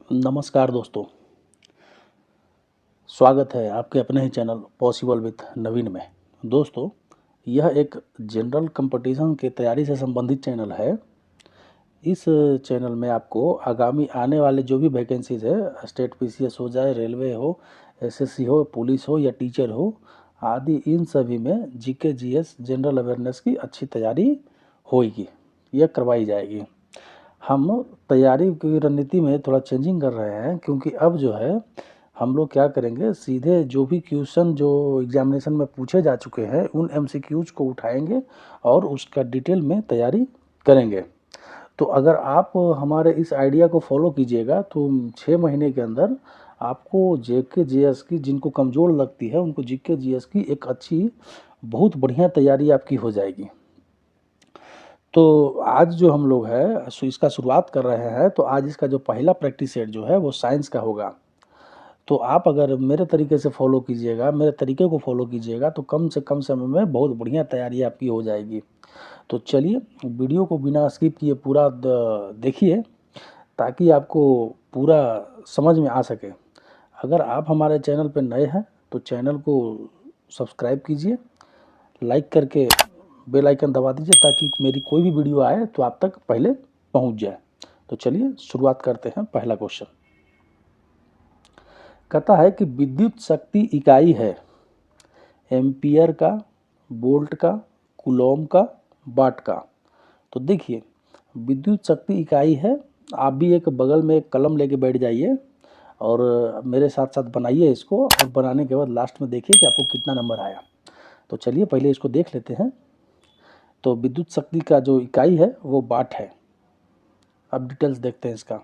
नमस्कार दोस्तों, स्वागत है आपके अपने ही चैनल पॉसिबल विथ नवीन में। दोस्तों, यह एक जनरल कंपटीशन की तैयारी से संबंधित चैनल है। इस चैनल में आपको आगामी आने वाले जो भी वैकेंसीज है, स्टेट पीसीएस हो जाए, रेलवे हो, एसएससी हो, पुलिस हो या टीचर हो आदि, इन सभी में जीके जीएस जनरल अवेयरनेस की अच्छी तैयारी होगी, यह करवाई जाएगी। हम तैयारी की रणनीति में थोड़ा चेंजिंग कर रहे हैं, क्योंकि अब जो है हम लोग क्या करेंगे, सीधे जो भी क्वेश्चन जो एग्जामिनेशन में पूछे जा चुके हैं उन एमसीक्यूज को उठाएंगे और उसका डिटेल में तैयारी करेंगे। तो अगर आप हमारे इस आइडिया को फॉलो कीजिएगा तो 6 महीने के अंदर आपको जेके जीएस की, जिनको कमज़ोर लगती है उनको जीके जीएस की एक अच्छी बहुत बढ़िया तैयारी आपकी हो जाएगी। तो आज जो हम लोग है इसका शुरुआत कर रहे हैं, तो आज इसका जो पहला प्रैक्टिस सेट जो है वो साइंस का होगा। तो आप अगर मेरे तरीके से फॉलो कीजिएगा, मेरे तरीके को फॉलो कीजिएगा, तो कम से कम समय में बहुत बढ़िया तैयारी आपकी हो जाएगी। तो चलिए वीडियो को बिना स्किप किए पूरा देखिए, ताकि आपको पूरा समझ में आ सके। अगर आप हमारे चैनल पर नए हैं तो चैनल को सब्सक्राइब कीजिए, लाइक करके बेल आइकन दबा दीजिए, ताकि मेरी कोई भी वीडियो आए तो आप तक पहले पहुंच जाए। तो चलिए शुरुआत करते हैं। पहला क्वेश्चन कहता है कि विद्युत शक्ति इकाई है एम्पियर का, वोल्ट का, कूलॉम का, वाट का। तो देखिए, विद्युत शक्ति इकाई है। आप भी एक बगल में एक कलम लेके बैठ जाइए और मेरे साथ साथ बनाइए इसको, और बनाने के बाद लास्ट में देखिए कि आपको कितना नंबर आया। तो चलिए पहले इसको देख लेते हैं। तो विद्युत शक्ति का जो इकाई है वो वाट है। अब डिटेल्स देखते हैं इसका।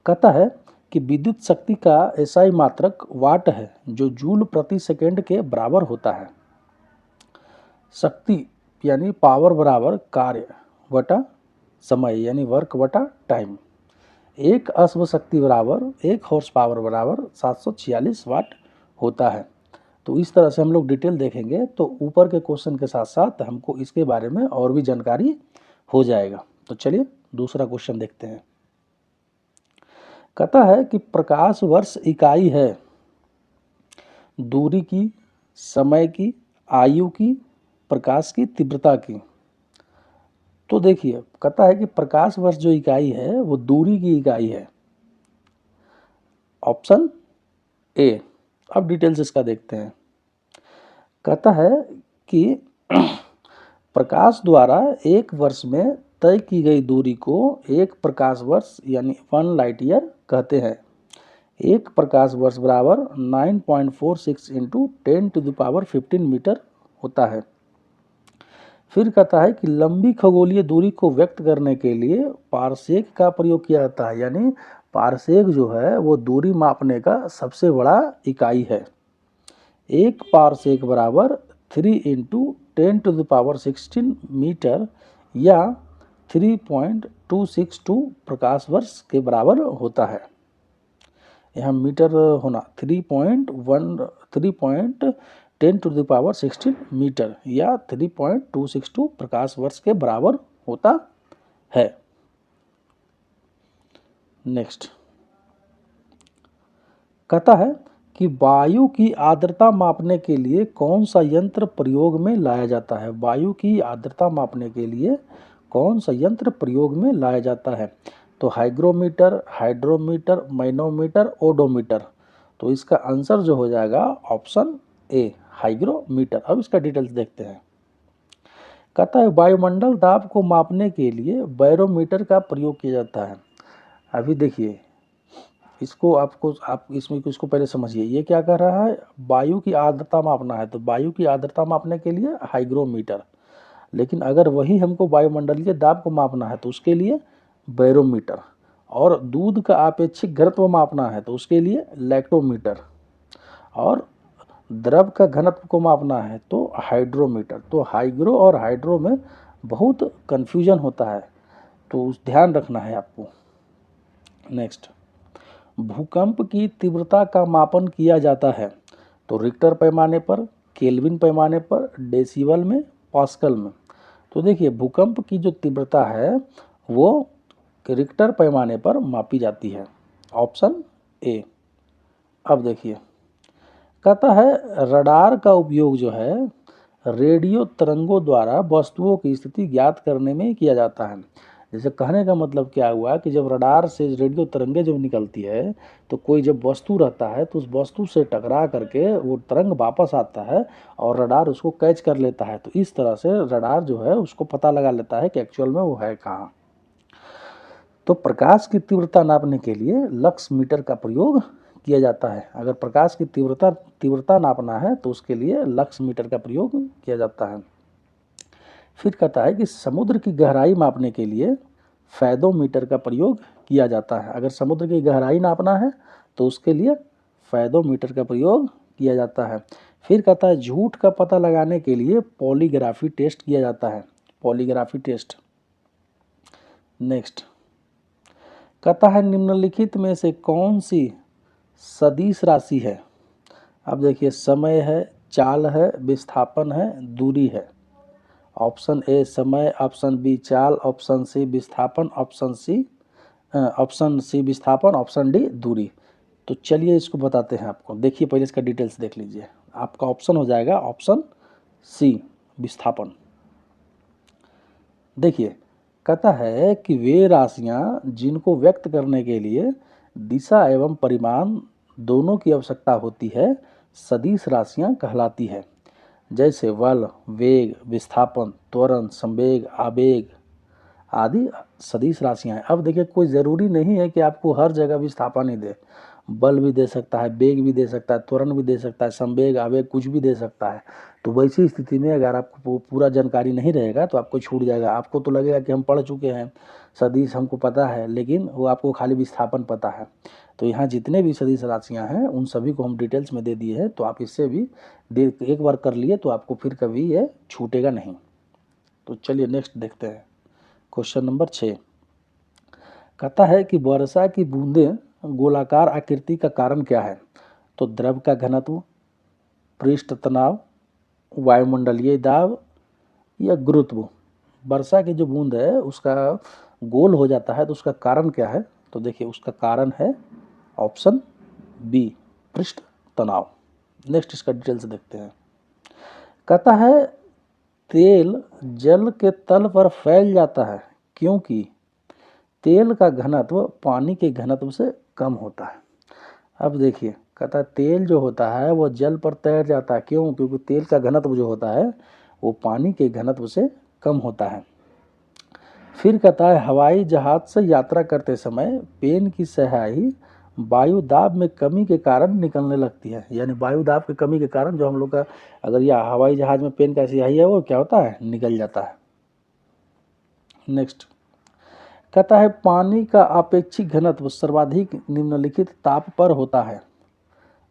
कहता है कि विद्युत शक्ति का एसआई मात्रक वाट है, जो जूल प्रति सेकेंड के बराबर होता है। शक्ति यानी पावर बराबर कार्य बटा समय यानी वर्क बटा टाइम। एक अश्व शक्ति बराबर 1 हॉर्स पावर बराबर 746 वाट होता है। तो इस तरह से हम लोग डिटेल देखेंगे तो ऊपर के क्वेश्चन के साथ साथ हमको इसके बारे में और भी जानकारी हो जाएगा। तो चलिए दूसरा क्वेश्चन देखते हैं। कहता है कि प्रकाश वर्ष इकाई है दूरी की, समय की, आयु की, प्रकाश की तीव्रता की। तो देखिए, कहता है कि प्रकाश वर्ष जो इकाई है वो दूरी की इकाई है, ऑप्शन ए। अब डिटेल्स इसका देखते हैं। कहता है कि प्रकाश द्वारा एक वर्ष में तय की गई दूरी को एक प्रकाश वर्ष यानी 1 लाइट ईयर कहते हैं। एक प्रकाश वर्ष बराबर 9.46 इंटू 10⁻15 मीटर होता है। फिर कहता है कि लंबी खगोलीय दूरी को व्यक्त करने के लिए पारसेक का प्रयोग किया जाता है, यानी पारसेक जो है वो दूरी मापने का सबसे बड़ा इकाई है। एक पारसेक बराबर 3 इंटू 10⁻16 मीटर या 3.262 प्रकाश वर्ष के बराबर होता है। यहाँ मीटर होना 3.10⁻16 मीटर या 3.262 प्रकाश वर्ष के बराबर होता है। नेक्स्ट कहता है कि वायु की आर्द्रता मापने के लिए कौन सा यंत्र प्रयोग में लाया जाता है। वायु की आर्द्रता मापने के लिए कौन सा यंत्र प्रयोग में लाया जाता है। तो हाइग्रोमीटर, हाइड्रोमीटर, मैनोमीटर, ओडोमीटर। तो इसका आंसर जो हो जाएगा ऑप्शन ए, हाइग्रोमीटर। अब इसका डिटेल्स देखते हैं। कहता है वायुमंडल दाब को मापने के लिए बैरोमीटर का प्रयोग किया जाता है। अभी देखिए इसको, आप इसको पहले समझिए, ये क्या कह रहा है, वायु की आर्द्रता मापना है। तो वायु की आर्द्रता मापने के लिए हाइग्रोमीटर, लेकिन अगर वही हमको वायुमंडलीय दाब को मापना है तो उसके लिए बैरोमीटर, और दूध का आपेक्षिक घनत्व मापना है तो उसके लिए लैक्टोमीटर, और द्रव का घनत्व को मापना है तो हाइड्रोमीटर। तो हाइग्रो और हाइड्रो में बहुत कन्फ्यूजन होता है, तो ध्यान रखना है आपको। नेक्स्ट, भूकंप की तीव्रता का मापन किया जाता है तो रिक्टर पैमाने पर, केल्विन पैमाने पर, डेसिबल में, पास्कल में। तो देखिए, भूकंप की जो तीव्रता है वो रिक्टर पैमाने पर मापी जाती है। Option A. अब देखिए, कहता है रडार का उपयोग जो है रेडियो तरंगों द्वारा वस्तुओं की स्थिति ज्ञात करने में किया जाता है। जैसे कहने का मतलब क्या हुआ कि जब रडार से रेडियो तरंगे जब निकलती है तो कोई जब वस्तु रहता है तो उस वस्तु से टकरा करके वो तरंग वापस आता है और रडार उसको कैच कर लेता है। तो इस तरह से रडार जो है उसको पता लगा लेता है कि एक्चुअल में वो है कहाँ। तो प्रकाश की तीव्रता नापने के लिए लक्स मीटर का प्रयोग किया जाता है। अगर प्रकाश की तीव्रता नापना है तो उसके लिए लक्स मीटर का प्रयोग किया जाता है। फिर कहता है कि समुद्र की गहराई मापने के लिए फैदोमीटर का प्रयोग किया जाता है। अगर समुद्र की गहराई नापना है तो उसके लिए फैदोमीटर का प्रयोग किया जाता है। फिर कहता है झूठ का पता लगाने के लिए पॉलीग्राफी टेस्ट किया जाता है। Polygraphy test. नेक्स्ट कहता है निम्नलिखित में से कौन सी सदिश राशि है। अब देखिए, समय है, चाल है, विस्थापन है, दूरी है। ऑप्शन ए समय, ऑप्शन बी चाल, ऑप्शन सी विस्थापन, ऑप्शन सी विस्थापन, ऑप्शन डी दूरी। तो चलिए इसको बताते हैं आपको। देखिए पहले इसका डिटेल्स देख लीजिए। आपका ऑप्शन हो जाएगा ऑप्शन सी विस्थापन। देखिए कहता है कि वे राशियां जिनको व्यक्त करने के लिए दिशा एवं परिमाण दोनों की आवश्यकता होती है सदिश राशियां कहलाती है। जैसे बल, वेग, विस्थापन, त्वरण, संवेग, आवेग आदि सदिश राशियां हैं। अब देखिए, कोई ज़रूरी नहीं है कि आपको हर जगह विस्थापन ही दे, बल भी दे सकता है, वेग भी दे सकता है, त्वरण भी दे सकता है, संवेग, आवेग कुछ भी दे सकता है। तो वैसी स्थिति में अगर आपको पूरा जानकारी नहीं रहेगा तो आपको छूट जाएगा। आपको तो लगेगा कि हम पढ़ चुके हैं, सदिश हमको पता है, लेकिन वो आपको खाली विस्थापन पता है। तो यहाँ जितने भी सदिश राशियाँ हैं उन सभी को हम डिटेल्स में दे दिए हैं। तो आप इससे भी एक बार कर लिए तो आपको फिर कभी ये छूटेगा नहीं। तो चलिए नेक्स्ट देखते हैं। क्वेश्चन नंबर 6 कहता है कि वर्षा की बूंदें गोलाकार आकृति का कारण क्या है। तो द्रव का घनत्व, पृष्ठ तनाव, वायुमंडलीय दाब या गुरुत्व। वर्षा की जो बूंद है उसका गोल हो जाता है तो उसका कारण क्या है। तो देखिए उसका कारण है ऑप्शन बी पृष्ठ तनाव। नेक्स्ट इसका डिटेल्स देखते हैं। कहता है तेल जल के तल पर फैल जाता है क्योंकि तेल का घनत्व पानी के घनत्व से कम होता है। अब देखिए कहता है तेल जो होता है वो जल पर तैर जाता है। क्यों? क्योंकि तेल का घनत्व जो होता है वो पानी के घनत्व से कम होता है। फिर कहता है हवाई जहाज से यात्रा करते समय पेन की स्याही वायु दाब में कमी के कारण निकलने लगती है। यानी वायु दाब की कमी के कारण जो हम लोग का अगर यह हवाई जहाज में पेन का स्याही है वो क्या होता है, निकल जाता है। नेक्स्ट कहता है पानी का आपेक्षिक घनत्व सर्वाधिक निम्नलिखित ताप पर होता है।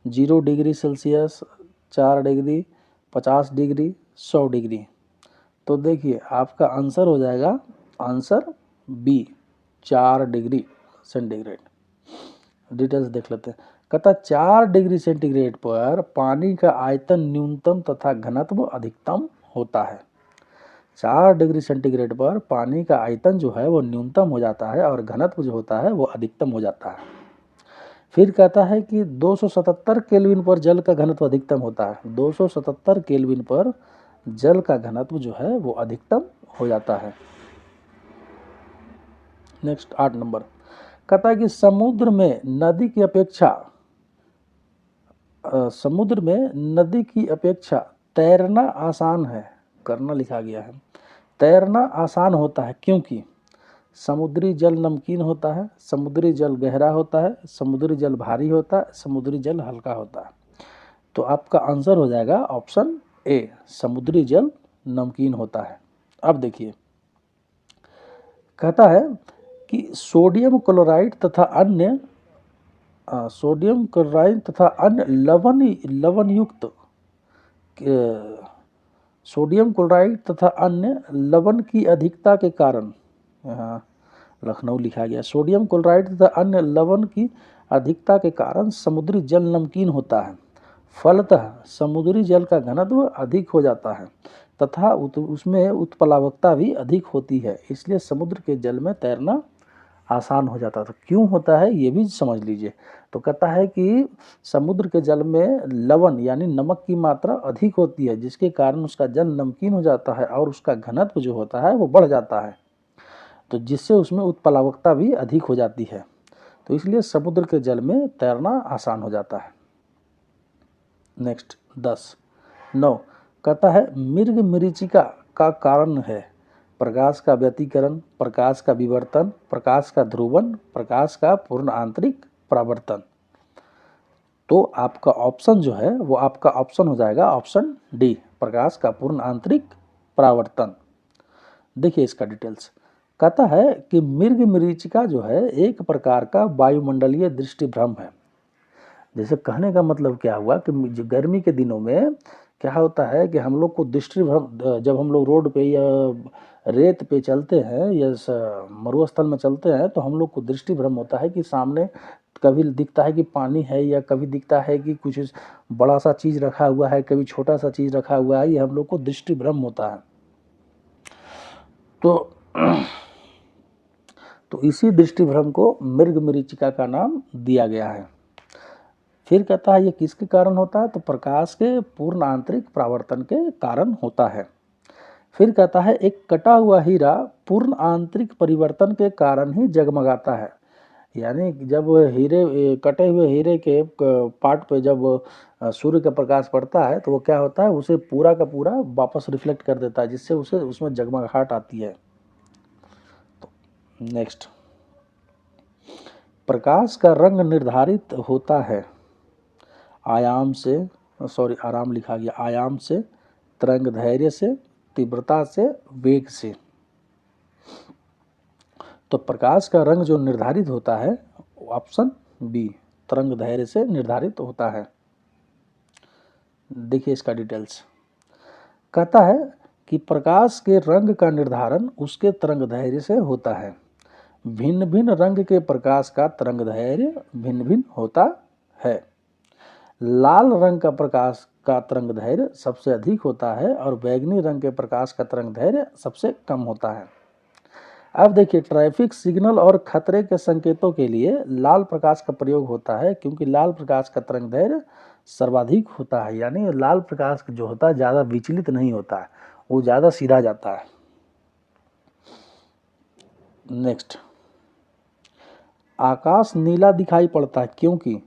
0 degree Celsius, 4 degree, 50 degree, 100 degree. तो देखिए आपका आंसर हो जाएगा answer B 4 degree centigrade. Details देख लेते हैं। कहता 4 डिग्री सेंटीग्रेड पर पानी का आयतन न्यूनतम तथा घनत्व अधिकतम होता है। 4 डिग्री सेंटीग्रेड पर पानी का आयतन जो है वो न्यूनतम हो जाता है और घनत्व जो होता है वो अधिकतम हो जाता है। फिर कहता है कि 277 केल्विन पर जल का घनत्व अधिकतम होता है। 277 केल्विन पर जल का घनत्व जो है वो अधिकतम हो जाता है। नेक्स्ट 8 नंबर कहता है कि समुद्र में नदी की अपेक्षा तैरना आसान है। करना लिखा गया है। तैरना आसान होता है क्योंकि समुद्री जल नमकीन होता है, समुद्री जल गहरा होता है, समुद्री जल भारी होता है, समुद्री जल हल्का होता है। तो आपका आंसर हो जाएगा ऑप्शन ए समुद्री जल नमकीन होता है। अब देखिए कहता है कि सोडियम क्लोराइड तथा अन्य सोडियम क्लोराइड तथा अन्य लवण की अधिकता के कारण, यहाँ लखनऊ लिखा गया, सोडियम क्लोराइड तथा अन्य लवण की अधिकता के कारण समुद्री जल नमकीन होता है। फलतः समुद्री जल का घनत्व अधिक हो जाता है तथा उसमें उत्प्लावकता भी अधिक होती है, इसलिए समुद्र के जल में तैरना आसान हो जाता है। तो क्यों होता है ये भी समझ लीजिए। तो कहता है कि समुद्र के जल में लवण यानी नमक की मात्रा अधिक होती है, जिसके कारण उसका जल नमकीन हो जाता है और उसका घनत्व जो होता है वो बढ़ जाता है, तो जिससे उसमें उत्प्लावकता भी अधिक हो जाती है। तो इसलिए समुद्र के जल में तैरना आसान हो जाता है। नेक्स्ट 9 कहता है मृग मरीचिका का कारण है प्रकाश का व्यतिकरण, प्रकाश का विवर्तन, प्रकाश का ध्रुवन, प्रकाश का पूर्ण आंतरिक परावर्तन। तो आपका ऑप्शन जो है वो आपका ऑप्शन हो जाएगा ऑप्शन डी, प्रकाश का पूर्ण आंतरिक परावर्तन। देखिए इसका डिटेल्स। कहता है कि मृग मरीचिका जो है एक प्रकार का वायुमंडलीय दृष्टिभ्रम है। जैसे कहने का मतलब क्या हुआ कि गर्मी के दिनों में क्या होता है कि हम लोग को दृष्टिभ्रम, जब हम लोग रोड पे या रेत पे चलते हैं या मरुस्थल में चलते हैं तो हम लोग को दृष्टिभ्रम होता है कि सामने कभी दिखता है कि पानी है या कभी दिखता है कि कुछ बड़ा सा चीज़ रखा हुआ है, कभी छोटा सा चीज़ रखा हुआ है, ये हम लोग को दृष्टिभ्रम होता है। तो इसी दृष्टिभ्रम को मृग मरीचिका का नाम दिया गया है। फिर कहता है ये किसके कारण होता है, तो प्रकाश के पूर्ण आंतरिक परावर्तन के कारण होता है। फिर कहता है एक कटा हुआ हीरा पूर्ण आंतरिक परिवर्तन के कारण ही जगमगाता है। यानी जब कटे हुए हीरे के पार्ट पे जब सूर्य का प्रकाश पड़ता है तो वो क्या होता है, उसे पूरा का पूरा वापस रिफ्लेक्ट कर देता है, जिससे उसे उसमें जगमगाहट आती है। तो नेक्स्ट, प्रकाश का रंग निर्धारित होता है आयाम से, आराम लिखा गया, आयाम से, तरंग धैर्य से, तीव्रता से, वेग से। तो प्रकाश का रंग जो निर्धारित होता है ऑप्शन बी, तरंग धैर्य से निर्धारित होता है। देखिए इसका डिटेल्स। कहता है कि प्रकाश के रंग का निर्धारण उसके तरंग धैर्य से होता है। भिन्न भिन्न रंग के प्रकाश का तरंग धैर्य भिन्न भिन्न होता है। लाल रंग का प्रकाश का तरंग धैर्य सबसे अधिक होता है और बैंगनी रंग के प्रकाश का तरंग धैर्य सबसे कम होता है। अब देखिए, ट्रैफिक सिग्नल और खतरे के संकेतों के लिए लाल प्रकाश का प्रयोग होता है, क्योंकि लाल प्रकाश का तरंग दैर्घ्य सर्वाधिक होता है। यानी लाल प्रकाश जो होता है ज़्यादा विचलित नहीं होता है, वो ज़्यादा सीधा जाता है। नेक्स्ट, आकाश नीला दिखाई पड़ता है क्योंकि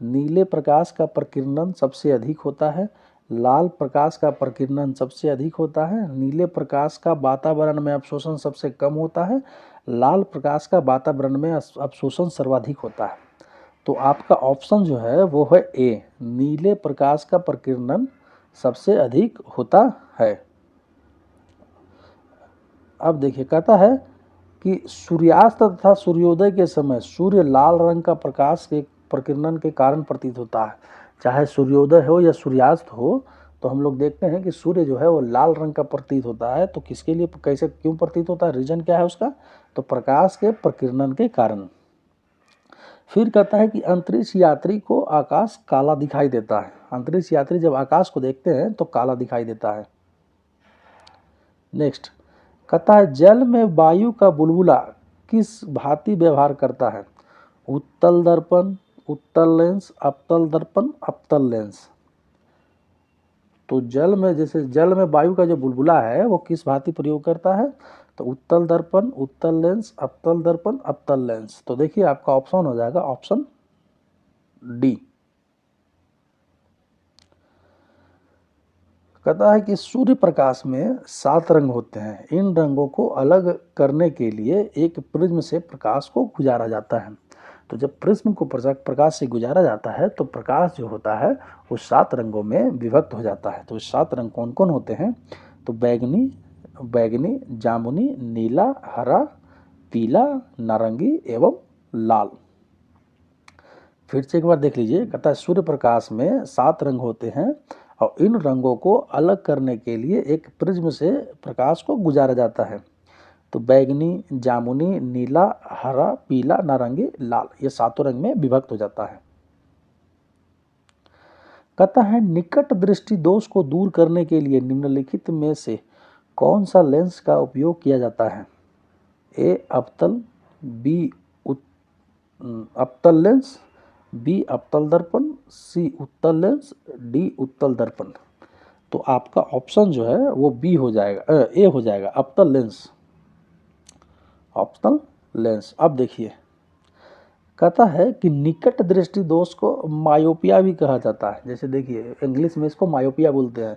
नीले प्रकाश का प्रकीर्णन सबसे अधिक होता है, लाल प्रकाश का प्रकीर्णन सबसे अधिक होता है, नीले प्रकाश का वातावरण में अवशोषण सबसे कम होता है, लाल प्रकाश का वातावरण में अवशोषण सर्वाधिक होता है। तो आपका ऑप्शन जो है वो है ए, नीले प्रकाश का प्रकीर्णन सबसे अधिक होता है। अब देखिए, कहता है कि सूर्यास्त तथा सूर्योदय के समय सूर्य लाल रंग का प्रकाश के प्रकीर्णन के कारण प्रतीत होता है। चाहे सूर्योदय हो या सूर्यास्त हो, तो हम लोग देखते हैं कि सूर्य जो है वो लाल रंग का प्रतीत होता है। तो किसके लिए, कैसे, क्यों प्रतीत होता है, रीजन क्या है उसका, तो प्रकाश के प्रकीर्णन के कारण। फिर कहता है कि अंतरिक्ष यात्री को आकाश काला दिखाई देता है। अंतरिक्ष यात्री जब आकाश को देखते हैं तो काला दिखाई देता है। नेक्स्ट, कहता है जल में वायु का बुलबुला किस भांति व्यवहार करता है, उत्तल दर्पण, उत्तल लेंस, अवतल दर्पण, अवतल लेंस। तो जल में, जैसे जल में वायु का जो बुलबुला है वो किस भांति प्रयोग करता है, तो उत्तल दर्पण, उत्तल लेंस, अवतल दर्पण, अवतल लेंस। तो देखिए आपका ऑप्शन हो जाएगा ऑप्शन डी। कहता है कि सूर्य प्रकाश में 7 रंग होते हैं। इन रंगों को अलग करने के लिए एक प्रिज्म से प्रकाश को गुजारा जाता है। तो जब प्रिज्म को प्रकाश से गुजारा जाता है तो प्रकाश जो होता है वो 7 रंगों में विभक्त हो जाता है। तो 7 रंग कौन कौन होते हैं, तो बैगनी, जामुनी, नीला, हरा, पीला, नारंगी एवं लाल। फिर से एक बार देख लीजिए। कहता है सूर्य प्रकाश में 7 रंग होते हैं और इन रंगों को अलग करने के लिए एक प्रिज्म से प्रकाश को गुजारा जाता है। तो बैगनी, जामुनी, नीला, हरा, पीला, नारंगी, लाल, ये 7 रंग में विभक्त हो जाता है। कहता है निकट दृष्टि दोष को दूर करने के लिए निम्नलिखित में से कौन सा लेंस का उपयोग किया जाता है, ए अवतल, बी अवतल लेंस, बी अवतल दर्पण, सी उत्तल लेंस, डी उत्तल दर्पण। तो आपका ऑप्शन जो है वो बी हो जाएगा, ए हो जाएगा, अवतल लेंस, अवतल लेंस। अब देखिए कहता है कि निकट दृष्टि दोष को मायोपिया भी कहा जाता है। जैसे देखिए इंग्लिश में इसको मायोपिया बोलते हैं।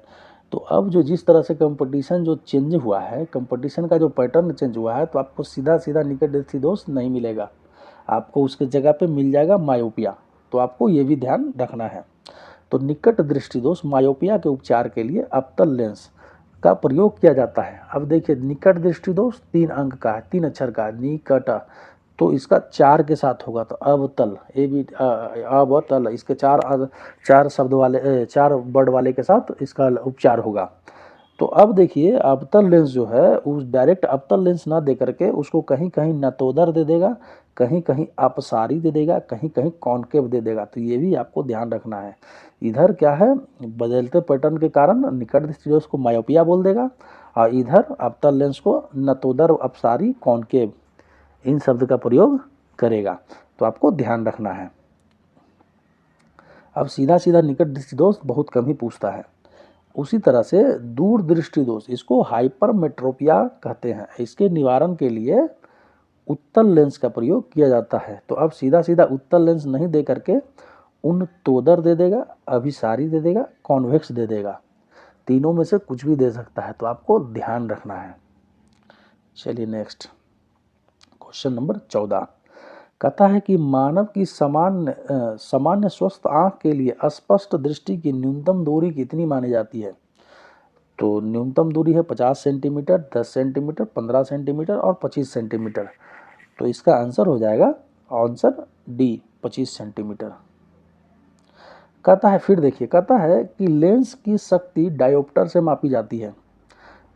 तो अब जो जिस तरह से कंपटीशन जो चेंज हुआ है, कंपटीशन का जो पैटर्न चेंज हुआ है, तो आपको सीधा सीधा निकट दृष्टि दोष नहीं मिलेगा, आपको उसके जगह पे मिल जाएगा मायोपिया। तो आपको ये भी ध्यान रखना है। तो निकट दृष्टि दोष मायोपिया के उपचार के लिए अवतल लेंस का प्रयोग किया जाता है। अब देखिए निकट दृष्टि दोष 3 अंक का है, 3 अक्षर का है, निकट, तो इसका 4 के साथ होगा, तो अवतल, ए बी अवतल, इसके 4 शब्द वाले 4 वर्ड वाले के साथ इसका उपचार होगा। तो अब देखिए अवतल लेंस जो है उस डायरेक्ट अवतल लेंस ना दे करके उसको कहीं कहीं नतोदर दे देगा, कहीं कहीं अपसारी दे देगा, कहीं कहीं कॉन्केव दे देगा। तो ये भी आपको ध्यान रखना है। इधर क्या है, बदलते पैटर्न के कारण निकट दृष्टि दोष को मायोपिया बोल देगा, और इधर अवतल लेंस को नतोदर, अपसारी, कॉन्केव, इन शब्द का प्रयोग करेगा। तो आपको ध्यान रखना है। अब सीधा सीधा निकट दृष्टि दोष बहुत कम ही पूछता है। उसी तरह से दूर दृष्टि दोष, इसको हाइपरमेट्रोपिया कहते हैं। इसके निवारण के लिए उत्तल लेंस का प्रयोग किया जाता है। तो अब सीधा सीधा उत्तल लेंस नहीं दे करके उन तोदर दे देगा, अभिसारी दे देगा, कॉन्वेक्स दे देगा, तीनों में से कुछ भी दे सकता है। तो आपको ध्यान रखना है। चलिए नेक्स्ट क्वेश्चन नंबर 14 कहता है कि मानव की सामान्य स्वस्थ आंख के लिए स्पष्ट दृष्टि की न्यूनतम दूरी कितनी मानी जाती है। तो न्यूनतम दूरी है 50 सेंटीमीटर, 10 सेंटीमीटर, 15 सेंटीमीटर और 25 सेंटीमीटर। तो इसका आंसर हो जाएगा आंसर डी, 25 सेंटीमीटर। कहता है, फिर देखिए कहता है कि लेंस की शक्ति डायोप्टर से मापी जाती है।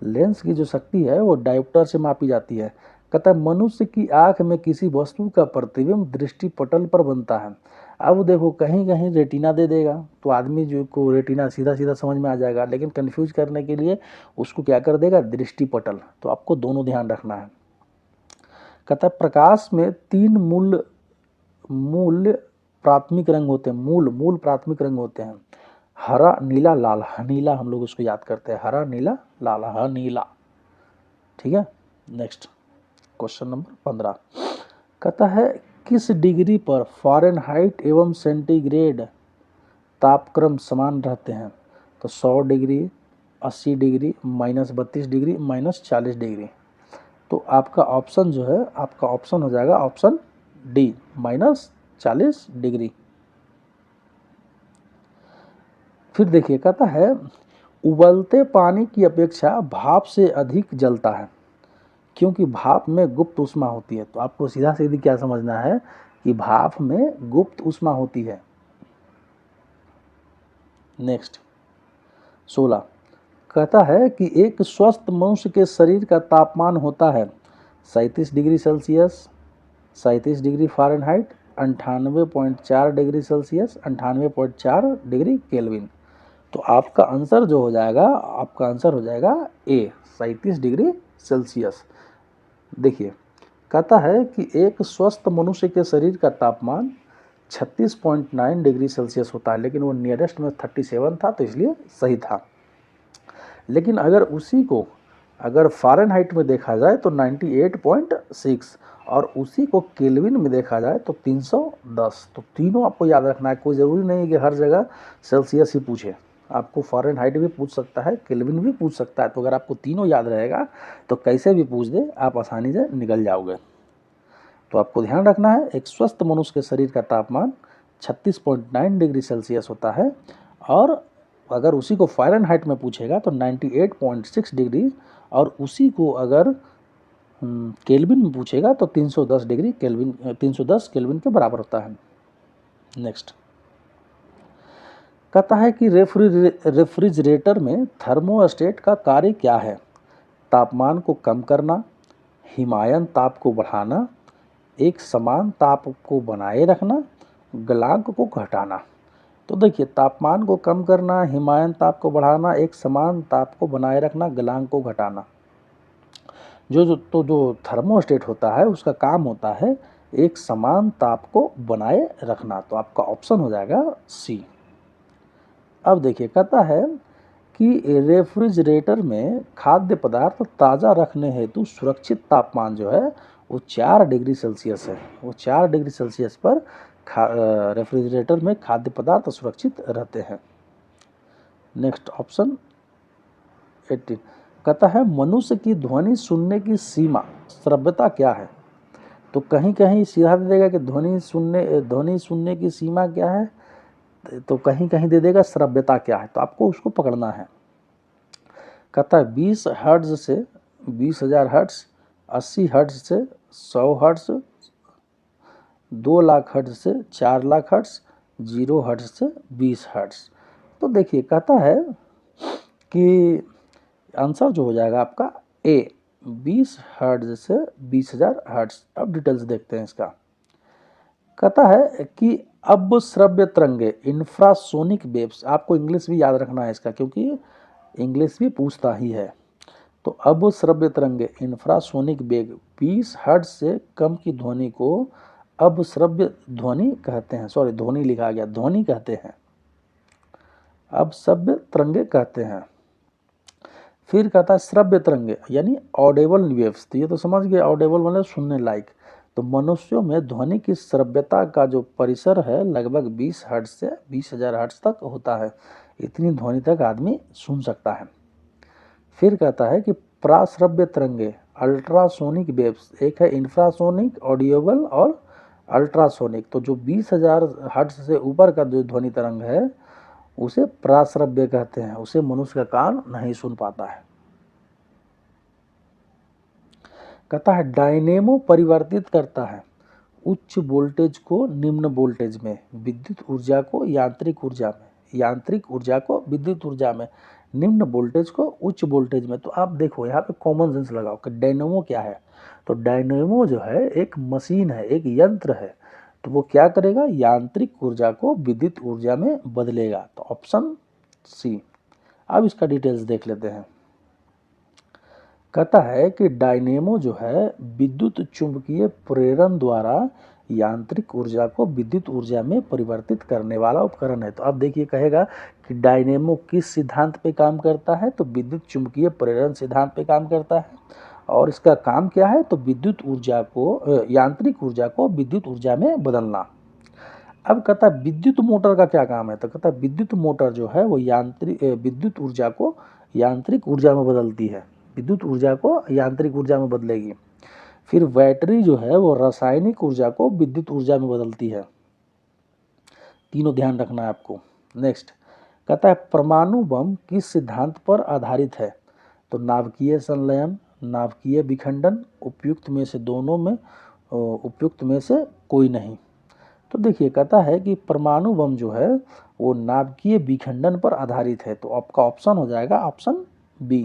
लेंस की जो शक्ति है वो डायोप्टर से मापी जाती है। कहता है मनुष्य की आंख में किसी वस्तु का प्रतिबिंब दृष्टि पटल पर बनता है। अब देखो कहीं कहीं रेटिना दे देगा तो आदमी जो को रेटिना सीधा सीधा समझ में आ जाएगा, लेकिन कंफ्यूज करने के लिए उसको क्या कर देगा, दृष्टि पटल। तो आपको दोनों ध्यान रखना है। कहता है प्रकाश में 3 मूल प्राथमिक रंग होते हैं, मूल प्राथमिक रंग होते हैं, हरा, नीला, लाल। हनीला हम लोग उसको याद करते हैं, हरा, नीला, लाल, हनीला। ठीक है। नेक्स्ट क्वेश्चन नंबर 15 कहता है किस डिग्री पर फ़ारेनहाइट एवं सेंटीग्रेड तापक्रम समान रहते हैं। तो 100 डिग्री, 80 डिग्री, -32 डिग्री, -40 डिग्री। तो आपका ऑप्शन जो है, आपका ऑप्शन हो जाएगा ऑप्शन डी, -40 डिग्री। फिर देखिए कहता है उबलते पानी की अपेक्षा भाप से अधिक जलता है क्योंकि भाप में गुप्त ऊष्मा होती है। तो आपको सीधा सीधी क्या समझना है कि भाप में गुप्त ऊष्मा होती है। नेक्स्ट 16 कहता है कि एक स्वस्थ मनुष्य के शरीर का तापमान होता है 37 degree Celsius, 37 degree Fahrenheit, 98.4 degree Celsius, 98.4 degree kelvin. तो आपका आंसर जो हो जाएगा, आपका आंसर हो जाएगा ए, 37 डिग्री सेल्सियस। देखिए कहता है कि एक स्वस्थ मनुष्य के शरीर का तापमान 36.9 डिग्री सेल्सियस होता है, लेकिन वो नियरेस्ट में 37 था तो इसलिए सही था। लेकिन अगर उसी को अगर फ़ारेनहाइट में देखा जाए तो 98.6 और उसी को केल्विन में देखा जाए तो 310। तो तीनों आपको याद रखना है। कोई ज़रूरी नहीं है कि हर जगह सेल्सियस ही पूछे, आपको फ़ारेनहाइट भी पूछ सकता है, केल्विन भी पूछ सकता है। तो अगर आपको तीनों याद रहेगा तो कैसे भी पूछ दे आप आसानी से निकल जाओगे। तो आपको ध्यान रखना है एक स्वस्थ मनुष्य के शरीर का तापमान 36.9 डिग्री सेल्सियस होता है, और अगर उसी को फ़ारेनहाइट में पूछेगा तो 98.6 डिग्री, और उसी को अगर केल्विन में पूछेगा तो 310 डिग्री केल्विन, 310 केल्विन के बराबर होता है। नेक्स्ट कहता है कि रेफ्रिजरेटर में थर्मोस्टेट का कार्य क्या है। तापमान को कम करना, हिमायन ताप को बढ़ाना, एक समान ताप को बनाए रखना, गलांक को घटाना। तो देखिए तापमान को कम करना, हिमायन ताप को बढ़ाना, एक समान ताप को बनाए रखना, गलांक को घटाना। जो थर्मोस्टेट होता है उसका काम होता है एक समान ताप को बनाए रखना। तो आपका ऑप्शन हो जाएगा सी। अब देखिए कहता है कि रेफ्रिजरेटर में खाद्य पदार्थ ताज़ा रखने हेतु सुरक्षित तापमान जो है वो 4 डिग्री सेल्सियस है। वो 4 डिग्री सेल्सियस पर रेफ्रिजरेटर में खाद्य पदार्थ सुरक्षित रहते हैं। नेक्स्ट ऑप्शन 18 कहता है मनुष्य की ध्वनि सुनने की सीमा श्रव्यता क्या है। तो कहीं कहीं सीधा दे देगा कि ध्वनि सुनने की सीमा क्या है, तो कहीं कहीं दे देगा श्रव्यता क्या है। तो आपको उसको पकड़ना है। कहता है 20 हर्ट्ज से 20,000 हर्ट्ज, 80 हर्ट्ज से 100 हर्ट्ज, 2 लाख हर्ट्ज से 4 लाख हर्ट्ज, 0 हर्ट्ज से 20 हर्ट्ज। तो देखिए कहता है कि आंसर जो हो जाएगा आपका ए 20 हर्ट्ज से 20,000 हर्ट्ज। अब डिटेल्स देखते हैं इसका। कहता है कि अब श्रव्य तरंगे इंफ्रासोनिक वेव्स, आपको इंग्लिश भी याद रखना है इसका क्योंकि इंग्लिश भी पूछता ही है। तो अब श्रव्य तरंगे इंफ्रासोनिक वेग 20 हर्ट्ज से कम की ध्वनि को अब श्रव्य ध्वनि कहते हैं। सॉरी ध्वनि लिखा गया, ध्वनि कहते हैं, अब श्रव्य तरंगे कहते हैं। फिर कहता है श्रव्य तरंगे यानी ऑडेबल वेव्स। तो ये तो समझ गए, ऑडेबल मतलब सुनने लायक। तो मनुष्यों में ध्वनि की श्रव्यता का जो परिसर है लगभग 20 हर्ट्ज से 20,000 हर्ट्ज तक होता है। इतनी ध्वनि तक आदमी सुन सकता है। फिर कहता है कि प्राश्रव्य तरंगे अल्ट्रासोनिक वेव्स, एक है इंफ्रासोनिक, ऑडियोबल और अल्ट्रासोनिक। तो जो 20,000 हर्ट्ज से ऊपर का जो ध्वनि तरंग है उसे प्राश्रव्य कहते हैं, उसे मनुष्य का कान नहीं सुन पाता है। कहता है डायनेमो परिवर्तित करता है उच्च वोल्टेज को निम्न वोल्टेज में, विद्युत ऊर्जा को यांत्रिक ऊर्जा में, यांत्रिक ऊर्जा को विद्युत ऊर्जा में, निम्न वोल्टेज को उच्च वोल्टेज में। तो आप देखो यहाँ पे कॉमन सेंस लगाओ कि डायनेमो क्या है। तो डायनेमो जो है एक मशीन है, एक यंत्र है। तो वो क्या करेगा, यांत्रिक ऊर्जा को विद्युत ऊर्जा में बदलेगा। तो ऑप्शन सी। अब इसका डिटेल्स देख लेते हैं। कहता है कि डायनेमो जो है विद्युत चुंबकीय प्रेरण द्वारा यांत्रिक ऊर्जा को विद्युत ऊर्जा में परिवर्तित करने वाला उपकरण है। तो अब देखिए कहेगा कि डायनेमो किस सिद्धांत पे काम करता है, तो विद्युत चुंबकीय प्रेरण सिद्धांत पे काम करता है। और इसका काम क्या है, तो विद्युत ऊर्जा को यांत्रिक ऊर्जा को विद्युत ऊर्जा में बदलना। अब कहता है विद्युत मोटर का क्या काम है, तो कहता है विद्युत मोटर जो है वो विद्युत ऊर्जा को यांत्रिक ऊर्जा में बदलती है, विद्युत ऊर्जा को यांत्रिक ऊर्जा में बदलेगी। फिर बैटरी जो है वो रासायनिक ऊर्जा को विद्युत ऊर्जा में बदलती है। तीनों ध्यान रखना है आपको। नेक्स्ट कहता है परमाणु बम किस सिद्धांत पर आधारित है, तो नाभिकीय संलयन, नाभिकीय विखंडन, उपयुक्त में से कोई नहीं। तो देखिए कहता है कि परमाणु बम जो है वो नाभिकीय विखंडन पर आधारित है। तो आपका ऑप्शन हो जाएगा ऑप्शन बी।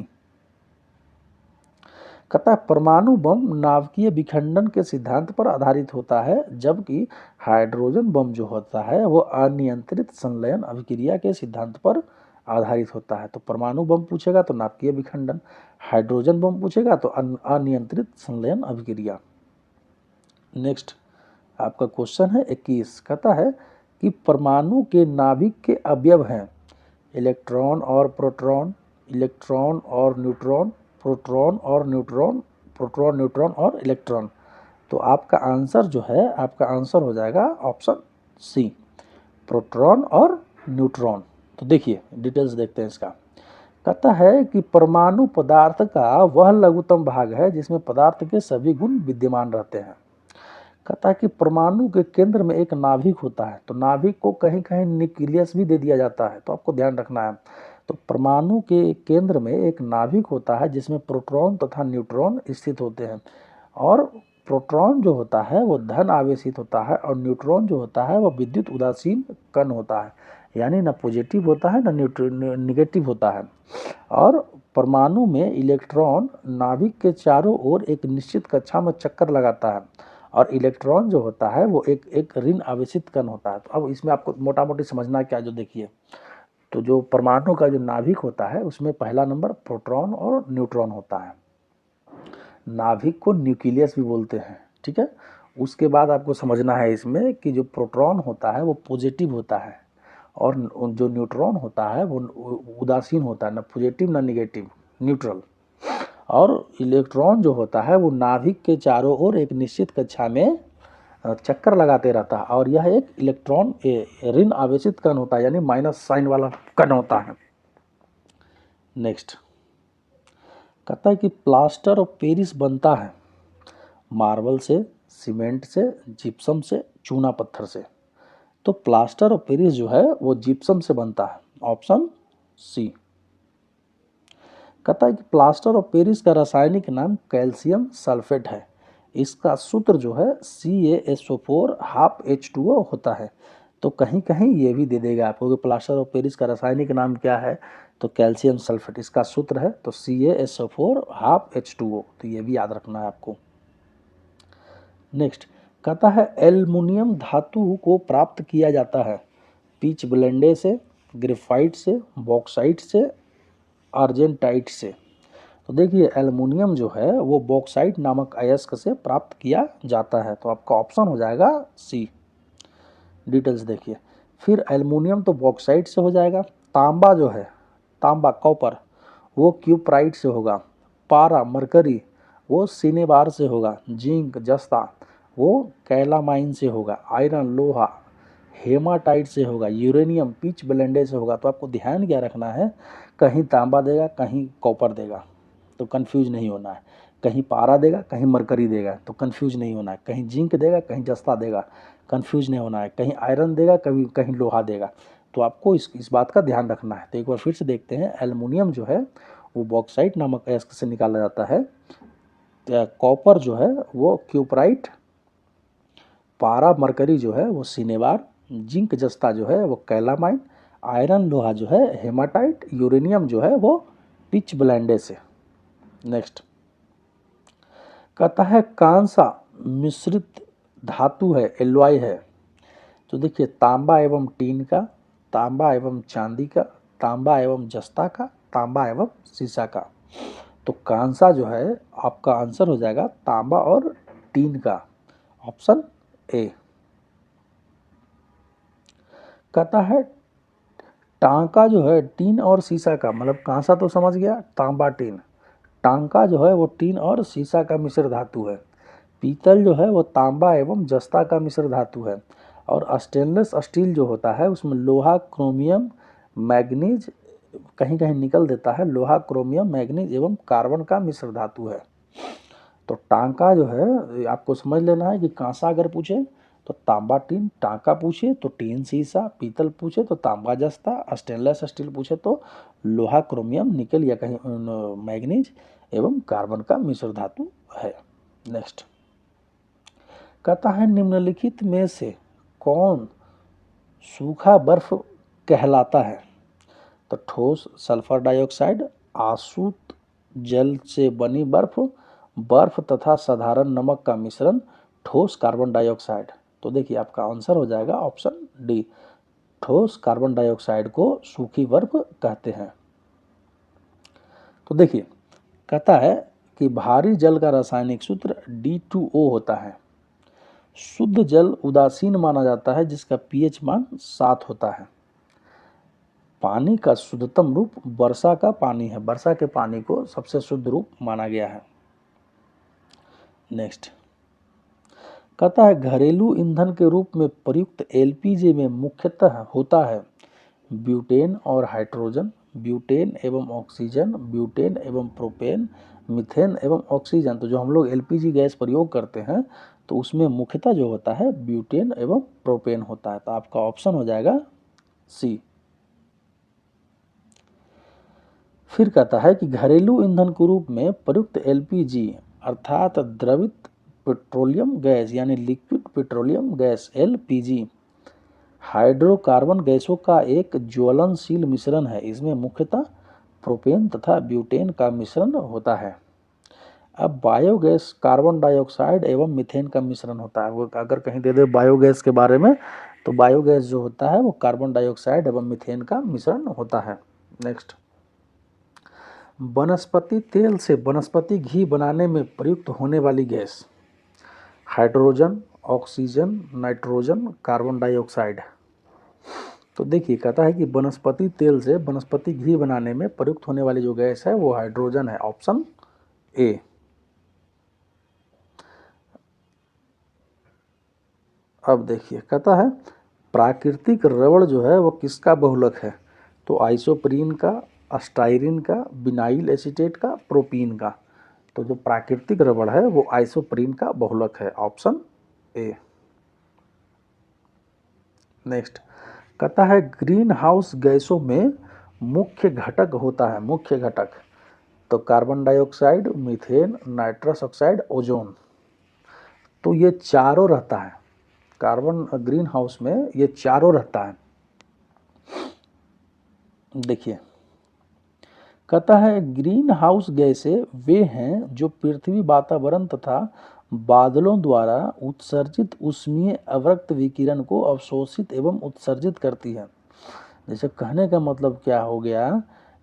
कहता है परमाणु बम नाभिकीय विखंडन के सिद्धांत पर आधारित होता है, जबकि हाइड्रोजन बम जो होता है वो अनियंत्रित संलयन अभिक्रिया के सिद्धांत पर आधारित होता है। तो परमाणु बम पूछेगा तो नाभिकीय विखंडन, हाइड्रोजन बम पूछेगा तो अनियंत्रित संलयन अभिक्रिया। नेक्स्ट आपका क्वेश्चन है 21। कहता है कि परमाणु के नाभिक के अवयव हैं इलेक्ट्रॉन और प्रोटॉन, इलेक्ट्रॉन और न्यूट्रॉन, प्रोटॉन और न्यूट्रॉन, प्रोटॉन न्यूट्रॉन और इलेक्ट्रॉन। तो आपका आंसर जो है, आपका आंसर हो जाएगा ऑप्शन सी, प्रोटॉन और न्यूट्रॉन। तो देखिए डिटेल्स देखते हैं इसका। कहता है कि परमाणु पदार्थ का वह लघुत्तम भाग है जिसमें पदार्थ के सभी गुण विद्यमान रहते हैं। कहता है कि परमाणु के केंद्र में एक नाभिक होता है। तो नाभिक को कहीं कहीं न्यूक्लियस भी दे दिया जाता है, तो आपको ध्यान रखना है। तो परमाणु के केंद्र में एक नाभिक होता है जिसमें प्रोटॉन तथा न्यूट्रॉन स्थित होते हैं। और प्रोटॉन जो होता है वो धन आवेशित होता है और न्यूट्रॉन जो होता है वो विद्युत उदासीन कण होता है, यानी ना पॉजिटिव होता है ना निगेटिव होता है। और परमाणु में इलेक्ट्रॉन नाभिक के चारों ओर एक निश्चित कक्षा में चक्कर लगाता है और इलेक्ट्रॉन जो होता है वो एक ऋण आवेशित कण होता है। तो अब इसमें आपको मोटा मोटी समझना क्या, जो देखिए तो जो परमाणु का जो नाभिक होता है उसमें पहला नंबर प्रोटॉन और न्यूट्रॉन होता है। नाभिक को न्यूक्लियस भी बोलते हैं, ठीक है। उसके बाद आपको समझना है इसमें कि जो प्रोटॉन होता है वो पॉजिटिव होता है और जो न्यूट्रॉन होता है वो उदासीन होता है, ना पॉजिटिव ना निगेटिव, न्यूट्रल। और इलेक्ट्रॉन जो होता है वो नाभिक के चारों ओर एक निश्चित कक्षा में चक्कर लगाते रहता है और यह एक इलेक्ट्रॉन ऋण आवेशित कण होता है, यानी माइनस साइन वाला कण होता है। नेक्स्ट कहता है कि प्लास्टर ऑफ पेरिस बनता है मार्बल से, सीमेंट से, जिप्सम से, चूना पत्थर से। तो प्लास्टर ऑफ पेरिस जो है वो जिप्सम से बनता है, ऑप्शन सी। कहता है कि प्लास्टर ऑफ पेरिस का रासायनिक नाम कैल्शियम सल्फेट है। इसका सूत्र जो है CaSO4 हाफ H2O होता है। तो कहीं कहीं ये भी दे देगा आपको कि प्लास्टर ऑफ पेरिस का रासायनिक नाम क्या है, तो कैल्शियम सल्फेट इसका सूत्र है, तो CaSO4 हाफ H2O। तो ये भी याद रखना है आपको। नेक्स्ट कहता है एल्युमिनियम धातु को प्राप्त किया जाता है पिच ब्लेंडे से, ग्रेफाइट से, बॉक्साइट से, आर्जेंटाइट से। तो देखिए एल्युमिनियम जो है वो बॉक्साइट नामक अयस्क से प्राप्त किया जाता है, तो आपका ऑप्शन हो जाएगा सी। डिटेल्स देखिए, फिर एल्युमिनियम तो बॉक्साइट से हो जाएगा, तांबा जो है, तांबा कॉपर, वो क्यूप्राइट से होगा, पारा मरकरी वो सिनेबार से होगा, जिंक जस्ता वो कैलामाइन से होगा, आयरन लोहा हेमाटाइट से होगा, यूरेनियम पिच ब्लेंडे से होगा। तो आपको ध्यान क्या रखना है, कहीं तांबा देगा कहीं कॉपर देगा, तो कंफ्यूज नहीं होना है, कहीं पारा देगा कहीं मरकरी देगा, तो कंफ्यूज नहीं होना है, कहीं जिंक देगा कहीं जस्ता देगा, कंफ्यूज नहीं होना है, कहीं आयरन देगा कभी कहीं लोहा देगा। तो आपको इस बात का ध्यान रखना है। तो एक बार फिर से देखते हैं, एल्युमिनियम जो है वो बॉक्साइट नामक अयस्क से निकाला जाता है, कॉपर जो है वो क्यूपराइट, पारा मरकरी जो है वो सिनेबार, जिंक जस्ता जो है वो कैलामाइन, आयरन लोहा जो है हेमाटाइट, यूरेनियम जो है वो पिच ब्लेंडे से। नेक्स्ट कहता है कांसा मिश्रित धातु है, एलॉय है। तो देखिए तांबा एवं टीन का, तांबा एवं चांदी का, तांबा एवं जस्ता का, तांबा एवं सीसा का। तो कांसा जो है आपका आंसर हो जाएगा तांबा और टीन का, ऑप्शन ए। कहता है टांका जो है टीन और सीसा का, मतलब कांसा तो समझ गया, तांबा टीन, टांका जो है वो टीन और सीसा का मिश्र धातु है। पीतल जो है वो तांबा एवं जस्ता का मिश्र धातु है। और स्टेनलेस स्टील जो होता है उसमें लोहा, क्रोमियम, मैग्नीज, कहीं कहीं निकल देता है, लोहा, क्रोमियम, मैग्नीज एवं कार्बन का मिश्र धातु है। तो टांका जो है आपको समझ लेना है कि कांसा अगर पूछे तो तांबा टीन, टांका पूछे तो टीन सीसा, पीतल पूछे तो तांबा जस्ता, स्टेनलेस स्टील पूछे तो लोहा, क्रोमियम, निकल या कहीं मैग्नीज एवं कार्बन का मिश्र धातु है। नेक्स्ट कहता है निम्नलिखित में से कौन सूखा बर्फ कहलाता है। तो ठोस सल्फर डाइऑक्साइड, आसूत जल से बनी बर्फ, बर्फ तथा साधारण नमक का मिश्रण, ठोस कार्बन डाइऑक्साइड। तो देखिए आपका आंसर हो जाएगा ऑप्शन डी, ठोस कार्बन डाइऑक्साइड को सूखी बर्फ कहते हैं। तो देखिए कहता है कि भारी जल का रासायनिक सूत्र D2O होता है। शुद्ध जल उदासीन माना जाता है जिसका pH मान 7 होता है। पानी का शुद्धतम रूप वर्षा का पानी है, वर्षा के पानी को सबसे शुद्ध रूप माना गया है। नेक्स्ट कहता है घरेलू ईंधन के रूप में प्रयुक्त LPG में मुख्यतः होता है ब्यूटेन और हाइड्रोजन, ब्यूटेन एवं ऑक्सीजन, ब्यूटेन एवं प्रोपेन, मीथेन एवं ऑक्सीजन। तो जो हम लोग LPG गैस प्रयोग करते हैं तो उसमें मुख्यतः जो होता है ब्यूटेन एवं प्रोपेन होता है। तो आपका ऑप्शन हो जाएगा सी। फिर कहता है कि घरेलू ईंधन के रूप में प्रयुक्त LPG अर्थात द्रवित पेट्रोलियम गैस यानी liquid petroleum gas LPG hydrocarbon गैसों का एक ज्वलनशील मिश्रण है। इसमें मुख्यतः प्रोपेन तथा ब्यूटेन का मिश्रण होता है। अब बायोगैस कार्बन डाइऑक्साइड एवं मीथेन का मिश्रण होता है। वो अगर कहीं दे दे बायोगैस के बारे में, तो बायोगैस जो होता है वो कार्बन डाइऑक्साइड एवं मीथेन का मिश्रण होता है। नेक्स्ट वनस्पति तेल से वनस्पति घी बनाने में प्रयुक्त होने वाली gas hydrogen, oxygen, nitrogen, carbon dioxide. तो देखिए कहता है कि वनस्पति तेल से वनस्पति घी बनाने में प्रयुक्त होने वाली जो गैस है वो हाइड्रोजन है, ऑप्शन ए। अब देखिए कहता है प्राकृतिक रबड़ जो है वो किसका बहुलक है, तो आइसोप्रीन का, अस्टाइरिन का, विनाइल एसीटेट का, प्रोपीन का। तो जो प्राकृतिक रबड़ है वो आइसोप्रीन का बहुलक है, ऑप्शन ए। नेक्स्ट कहता है ग्रीन हाउस गैसों में मुख्य घटक होता है, मुख्य घटक, तो carbon dioxide, methane, nitrous oxide, ozone. तो ये चारों रहता है, कार्बन ग्रीन हाउस में ये चारों रहता है। देखिए कहता है ग्रीन हाउस गैसें वे हैं जो पृथ्वी वातावरण तथा बादलों द्वारा उत्सर्जित ऊष्मीय अवरक्त विकिरण को अवशोषित एवं उत्सर्जित करती है। जैसे कहने का मतलब क्या हो गया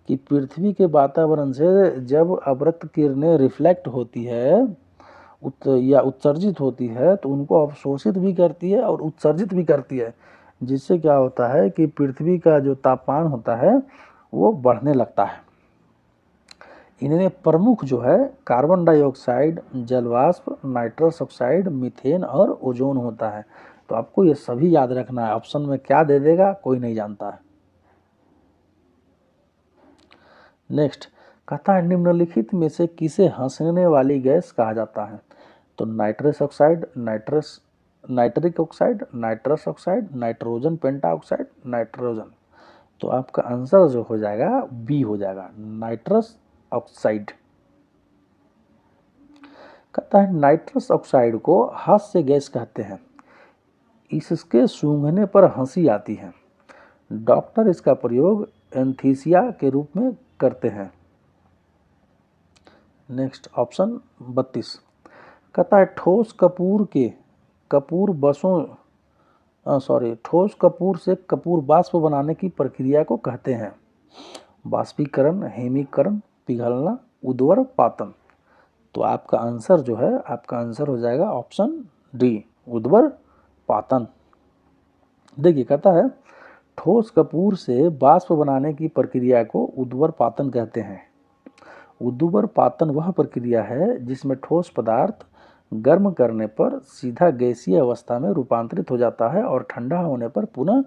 कि पृथ्वी के वातावरण से जब अवरक्त किरणें रिफ्लेक्ट होती है या उत्सर्जित होती है तो उनको अवशोषित भी करती है और उत्सर्जित भी करती है, जिससे क्या होता है कि पृथ्वी का जो तापमान होता है वो बढ़ने लगता है। इनमें प्रमुख जो है कार्बन डाइऑक्साइड, जलवाष्प, नाइट्रस ऑक्साइड, मीथेन और ओजोन होता है। तो आपको ये सभी याद रखना है, ऑप्शन में क्या दे देगा कोई नहीं जानता है। नेक्स्ट कहता है निम्नलिखित में से किसे हंसने वाली गैस कहा जाता है, तो nitrous oxide, nitric oxide, nitrous oxide, nitrogen pentoxide, nitrogen. तो आपका आंसर जो हो जाएगा बी हो जाएगा, नाइट्रस ऑक्साइड। कहता है नाइट्रस ऑक्साइड को हास्य गैस कहते हैं, इसके सूंघने पर हंसी आती है। डॉक्टर इसका प्रयोग एंथीसिया के रूप में करते हैं। नेक्स्ट ऑप्शन 32 कहता है ठोस कपूर से कपूर वाष्प बनाने की प्रक्रिया को कहते हैं बाष्पीकरण, हेमीकरण, पिघलना, उद्वारपातन। तो आपका आंसर जो है आपका आंसर हो जाएगा ऑप्शन डी, उद्वारपातन। देखिए कहता है ठोस कपूर से वाष्प बनाने की प्रक्रिया को उद्वारपातन कहते हैं। उद्वारपातन वह प्रक्रिया है जिसमें ठोस पदार्थ गर्म करने पर सीधा गैसीय अवस्था में रूपांतरित हो जाता है और ठंडा होने पर पुनः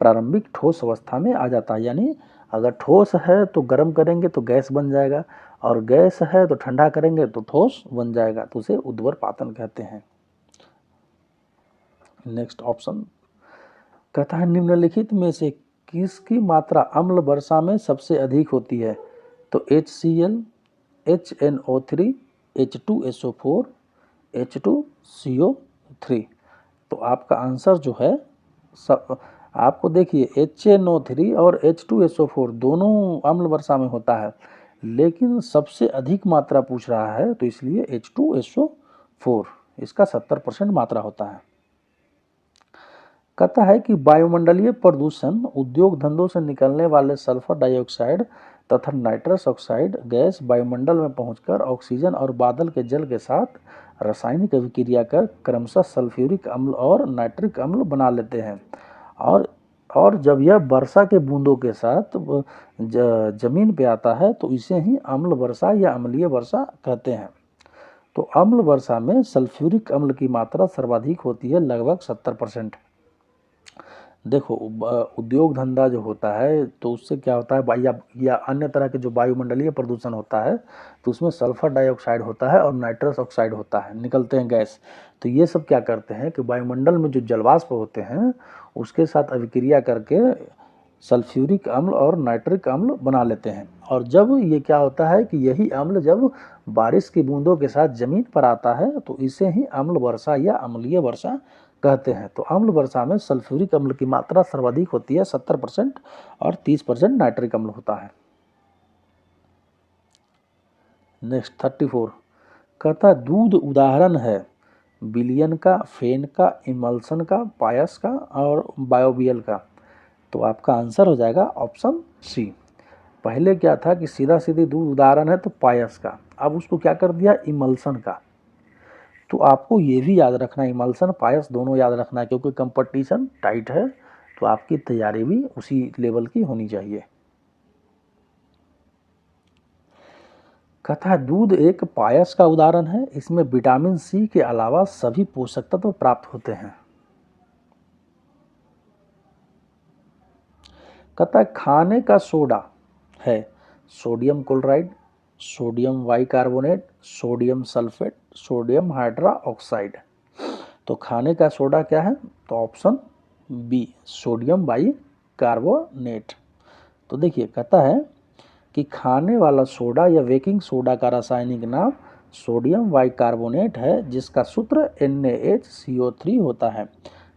प्रारंभिक ठोस अवस्था में आ जाता है। यानी अगर ठोस है तो गर्म करेंगे तो गैस बन जाएगा और गैस है तो ठंडा करेंगे तो ठोस बन जाएगा, तो उसे उद्वारपातन कहते हैं। नेक्स्ट ऑप्शन कहता है निम्नलिखित में से किसकी मात्रा अम्ल वर्षा में सबसे अधिक होती है, तो HCl, HNO3, H2SO4, H2CO3। तो आपका आंसर जो है आपको देखिए HNO3 और H2SO4 दोनों अम्ल वर्षा में होता है, लेकिन सबसे अधिक मात्रा पूछ रहा है तो इसलिए H2SO4 इसका 70% मात्रा होता है। कहता है कि वायुमंडलीय प्रदूषण उद्योग धंधों से निकलने वाले सल्फर डाइऑक्साइड तथा नाइट्रस ऑक्साइड गैस वायुमंडल में पहुंचकर ऑक्सीजन और बादल के जल के साथ रासायनिक अभिक्रिया कर क्रमशः सल्फ्यूरिक अम्ल और नाइट्रिक अम्ल बना लेते हैं और जब यह वर्षा के बूंदों के साथ जमीन पे आता है तो इसे ही अम्ल वर्षा या अम्लीय वर्षा कहते हैं। तो अम्ल वर्षा में सल्फ्यूरिक अम्ल की मात्रा सर्वाधिक होती है, लगभग 70%। देखो उद्योग धंधा जो होता है तो उससे क्या होता है या अन्य तरह के जो वायुमंडलीय प्रदूषण होता है तो उसमें सल्फर डाइऑक्साइड होता है और नाइट्रस ऑक्साइड होता है, निकलते हैं गैस। तो ये सब क्या करते हैं कि वायुमंडल में जो जलवाष्प होते हैं उसके साथ अभिक्रिया करके सल्फ्यूरिक अम्ल और नाइट्रिक अम्ल बना लेते हैं और जब ये क्या होता है कि यही अम्ल जब बारिश की बूंदों के साथ जमीन पर आता है तो इसे ही अम्ल वर्षा या अम्लीय वर्षा कहते हैं। तो अम्ल वर्षा में सल्फ्यूरिक अम्ल की मात्रा सर्वाधिक होती है 70% और 30% नाइट्रिक अम्ल होता है। नेक्स्ट 34 कहता है दूध उदाहरण है विलियन का, फेन का, इमल्सन का, पायस का और बायोबियल का। तो आपका आंसर हो जाएगा ऑप्शन सी। पहले क्या था कि सीधा सीधी दूध उदाहरण है तो पायस का, अब उसको क्या कर दिया इमल्सन का। तो आपको ये भी याद रखना, इमल्सन पायस दोनों याद रखना है, क्योंकि कंपटीशन टाइट है, तो आपकी तैयारी भी उसी लेवल की होनी चाहिए। कहता है दूध एक पायस का उदाहरण है, इसमें विटामिन सी के अलावा सभी पोषक तत्व प्राप्त होते हैं। कहता है खाने का सोडा है sodium chloride, sodium bicarbonate, sodium sulphate, sodium hydra oxide. तो खाने का सोडा क्या है? तो ऑप्शन बी सोडियम बाइकार्बोनेट। तो देखिए कहता है कि खाने वाला सोडा या बेकिंग सोडा का रासायनिक नाम सोडियम बाइकार्बोनेट है, जिसका सूत्र NaHCO3 होता है।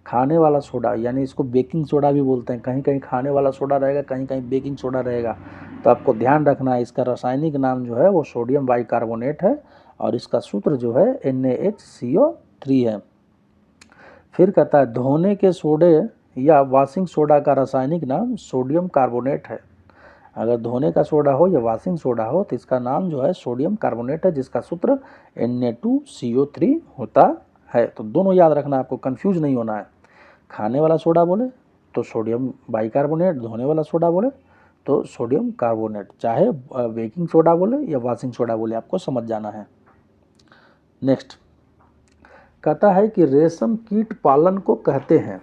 खाने वाला सोडा यानी इसको बेकिंग सोडा भी बोलते हैं, कहीं कहीं खाने वाला सोडा रहेगा, कहीं कहीं बेकिंग सोडा रहेगा। तो आपको ध्यान रखना है, इसका रासायनिक नाम जो है वो सोडियम बाइकार्बोनेट है और इसका सूत्र जो है NaHCO3 है। फिर कहता है धोने के सोडे या वॉशिंग सोडा का रासायनिक नाम सोडियम कार्बोनेट है। अगर धोने का सोडा हो या वॉशिंग सोडा हो तो इसका नाम जो है सोडियम कार्बोनेट है, जिसका सूत्र Na2CO3 होता है। तो दोनों याद रखना, आपको कंफ्यूज नहीं होना है। खाने वाला सोडा बोले तो सोडियम बाइकार्बोनेट, धोने वाला सोडा बोले तो सोडियम कार्बोनेट, चाहे बेकिंग सोडा बोले या वॉशिंग सोडा बोले, आपको समझ जाना है। नेक्स्ट कहता है कि रेशम कीट पालन को कहते हैं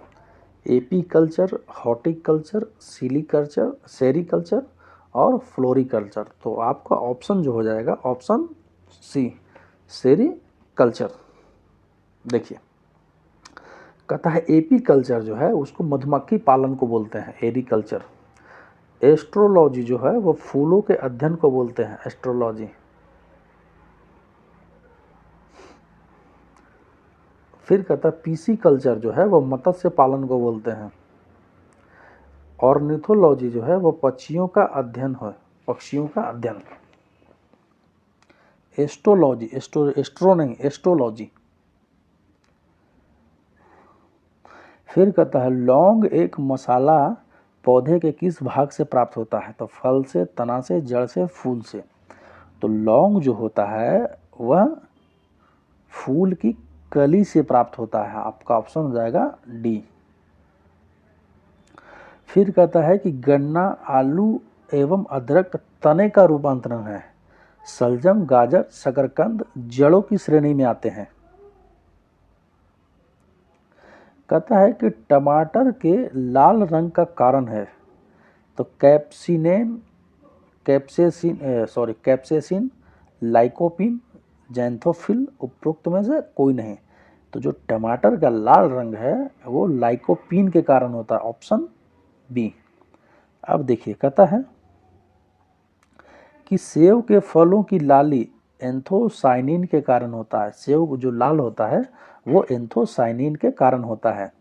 एपीकल्चर, हॉर्टिकल्चर, सिलीकल्चर, सेरीकल्चर और फ्लोरिकल्चर। तो आपका ऑप्शन जो हो जाएगा ऑप्शन सी सेरीकल्चर। देखिए कहता है एपीकल्चर जो है उसको मधुमक्खी पालन को बोलते हैं एरीकल्चर। एस्ट्रोलॉजी जो है वो फूलों के अध्ययन को बोलते हैं एस्ट्रोलॉजी। फिर कहता है पीसी कल्चर जो है वो मत्स्य पालन को बोलते हैं। ऑर्निथोलॉजी जो है वो पक्षियों का अध्ययन है, पक्षियों का अध्ययन। एस्ट्रोलॉजी एस्ट्रो नहीं एस्ट्रोलॉजी। फिर कहता है लौंग एक मसाला पौधे के किस भाग से प्राप्त होता है? तो फल से, तना से, जड़ से, फूल से। तो लौंग जो होता है वह फूल की कली से प्राप्त होता है। आपका ऑप्शन हो जाएगा डी। फिर कहता है कि गन्ना, आलू एवं अदरक तने का रूपांतरण है। सलजम, गाजर, शकरकंद जड़ों की श्रेणी में आते हैं। कहता है कि टमाटर के लाल रंग का कारण है। तो कैप्सेसिन, लाइकोपिन, जैंथोफिल, उपरोक्त में से कोई नहीं। तो जो टमाटर का लाल रंग है वो लाइकोपिन के कारण होता है, ऑप्शन बी। अब देखिए कहता है कि सेब के फलों की लाली एंथोसाइनिन के कारण होता है। सेब जो लाल होता है वो एंथोसाइनिन के कारण होता है।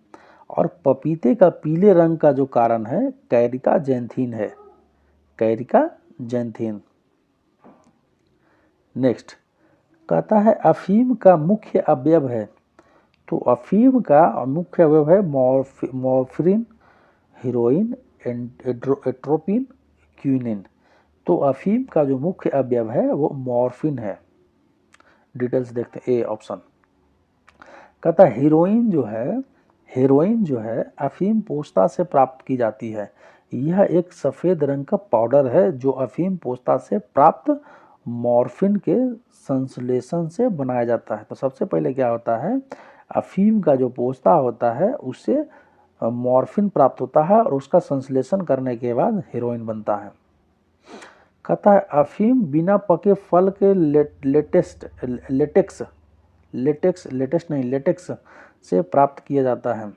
और पपीते का पीले रंग का जो कारण है कैरिका जैंथीन है, कैरिका जैंथीन। नेक्स्ट कहता है अफीम का मुख्य अवयव है। तो अफीम का मुख्य अवयव है मॉर्फिन, हीरोइन, एट्रोपिन, क्विनिन। तो अफीम का जो मुख्य अवयव है वो मॉर्फिन है। डिटेल्स देखते हैं, ए ऑप्शन। कहता है हीरोइन जो है अफीम पोस्ता से प्राप्त की जाती है। यह एक सफ़ेद रंग का पाउडर है जो अफीम पोस्ता से प्राप्त मॉर्फिन के संश्लेषण से बनाया जाता है। तो सबसे पहले क्या होता है, अफीम का जो पोस्ता होता है उससे मॉर्फिन प्राप्त होता है और उसका संश्लेषण करने के बाद हीरोइन बनता है। कहता है अफीम बिना पके फल के लेटेक्स से प्राप्त किया जाता है।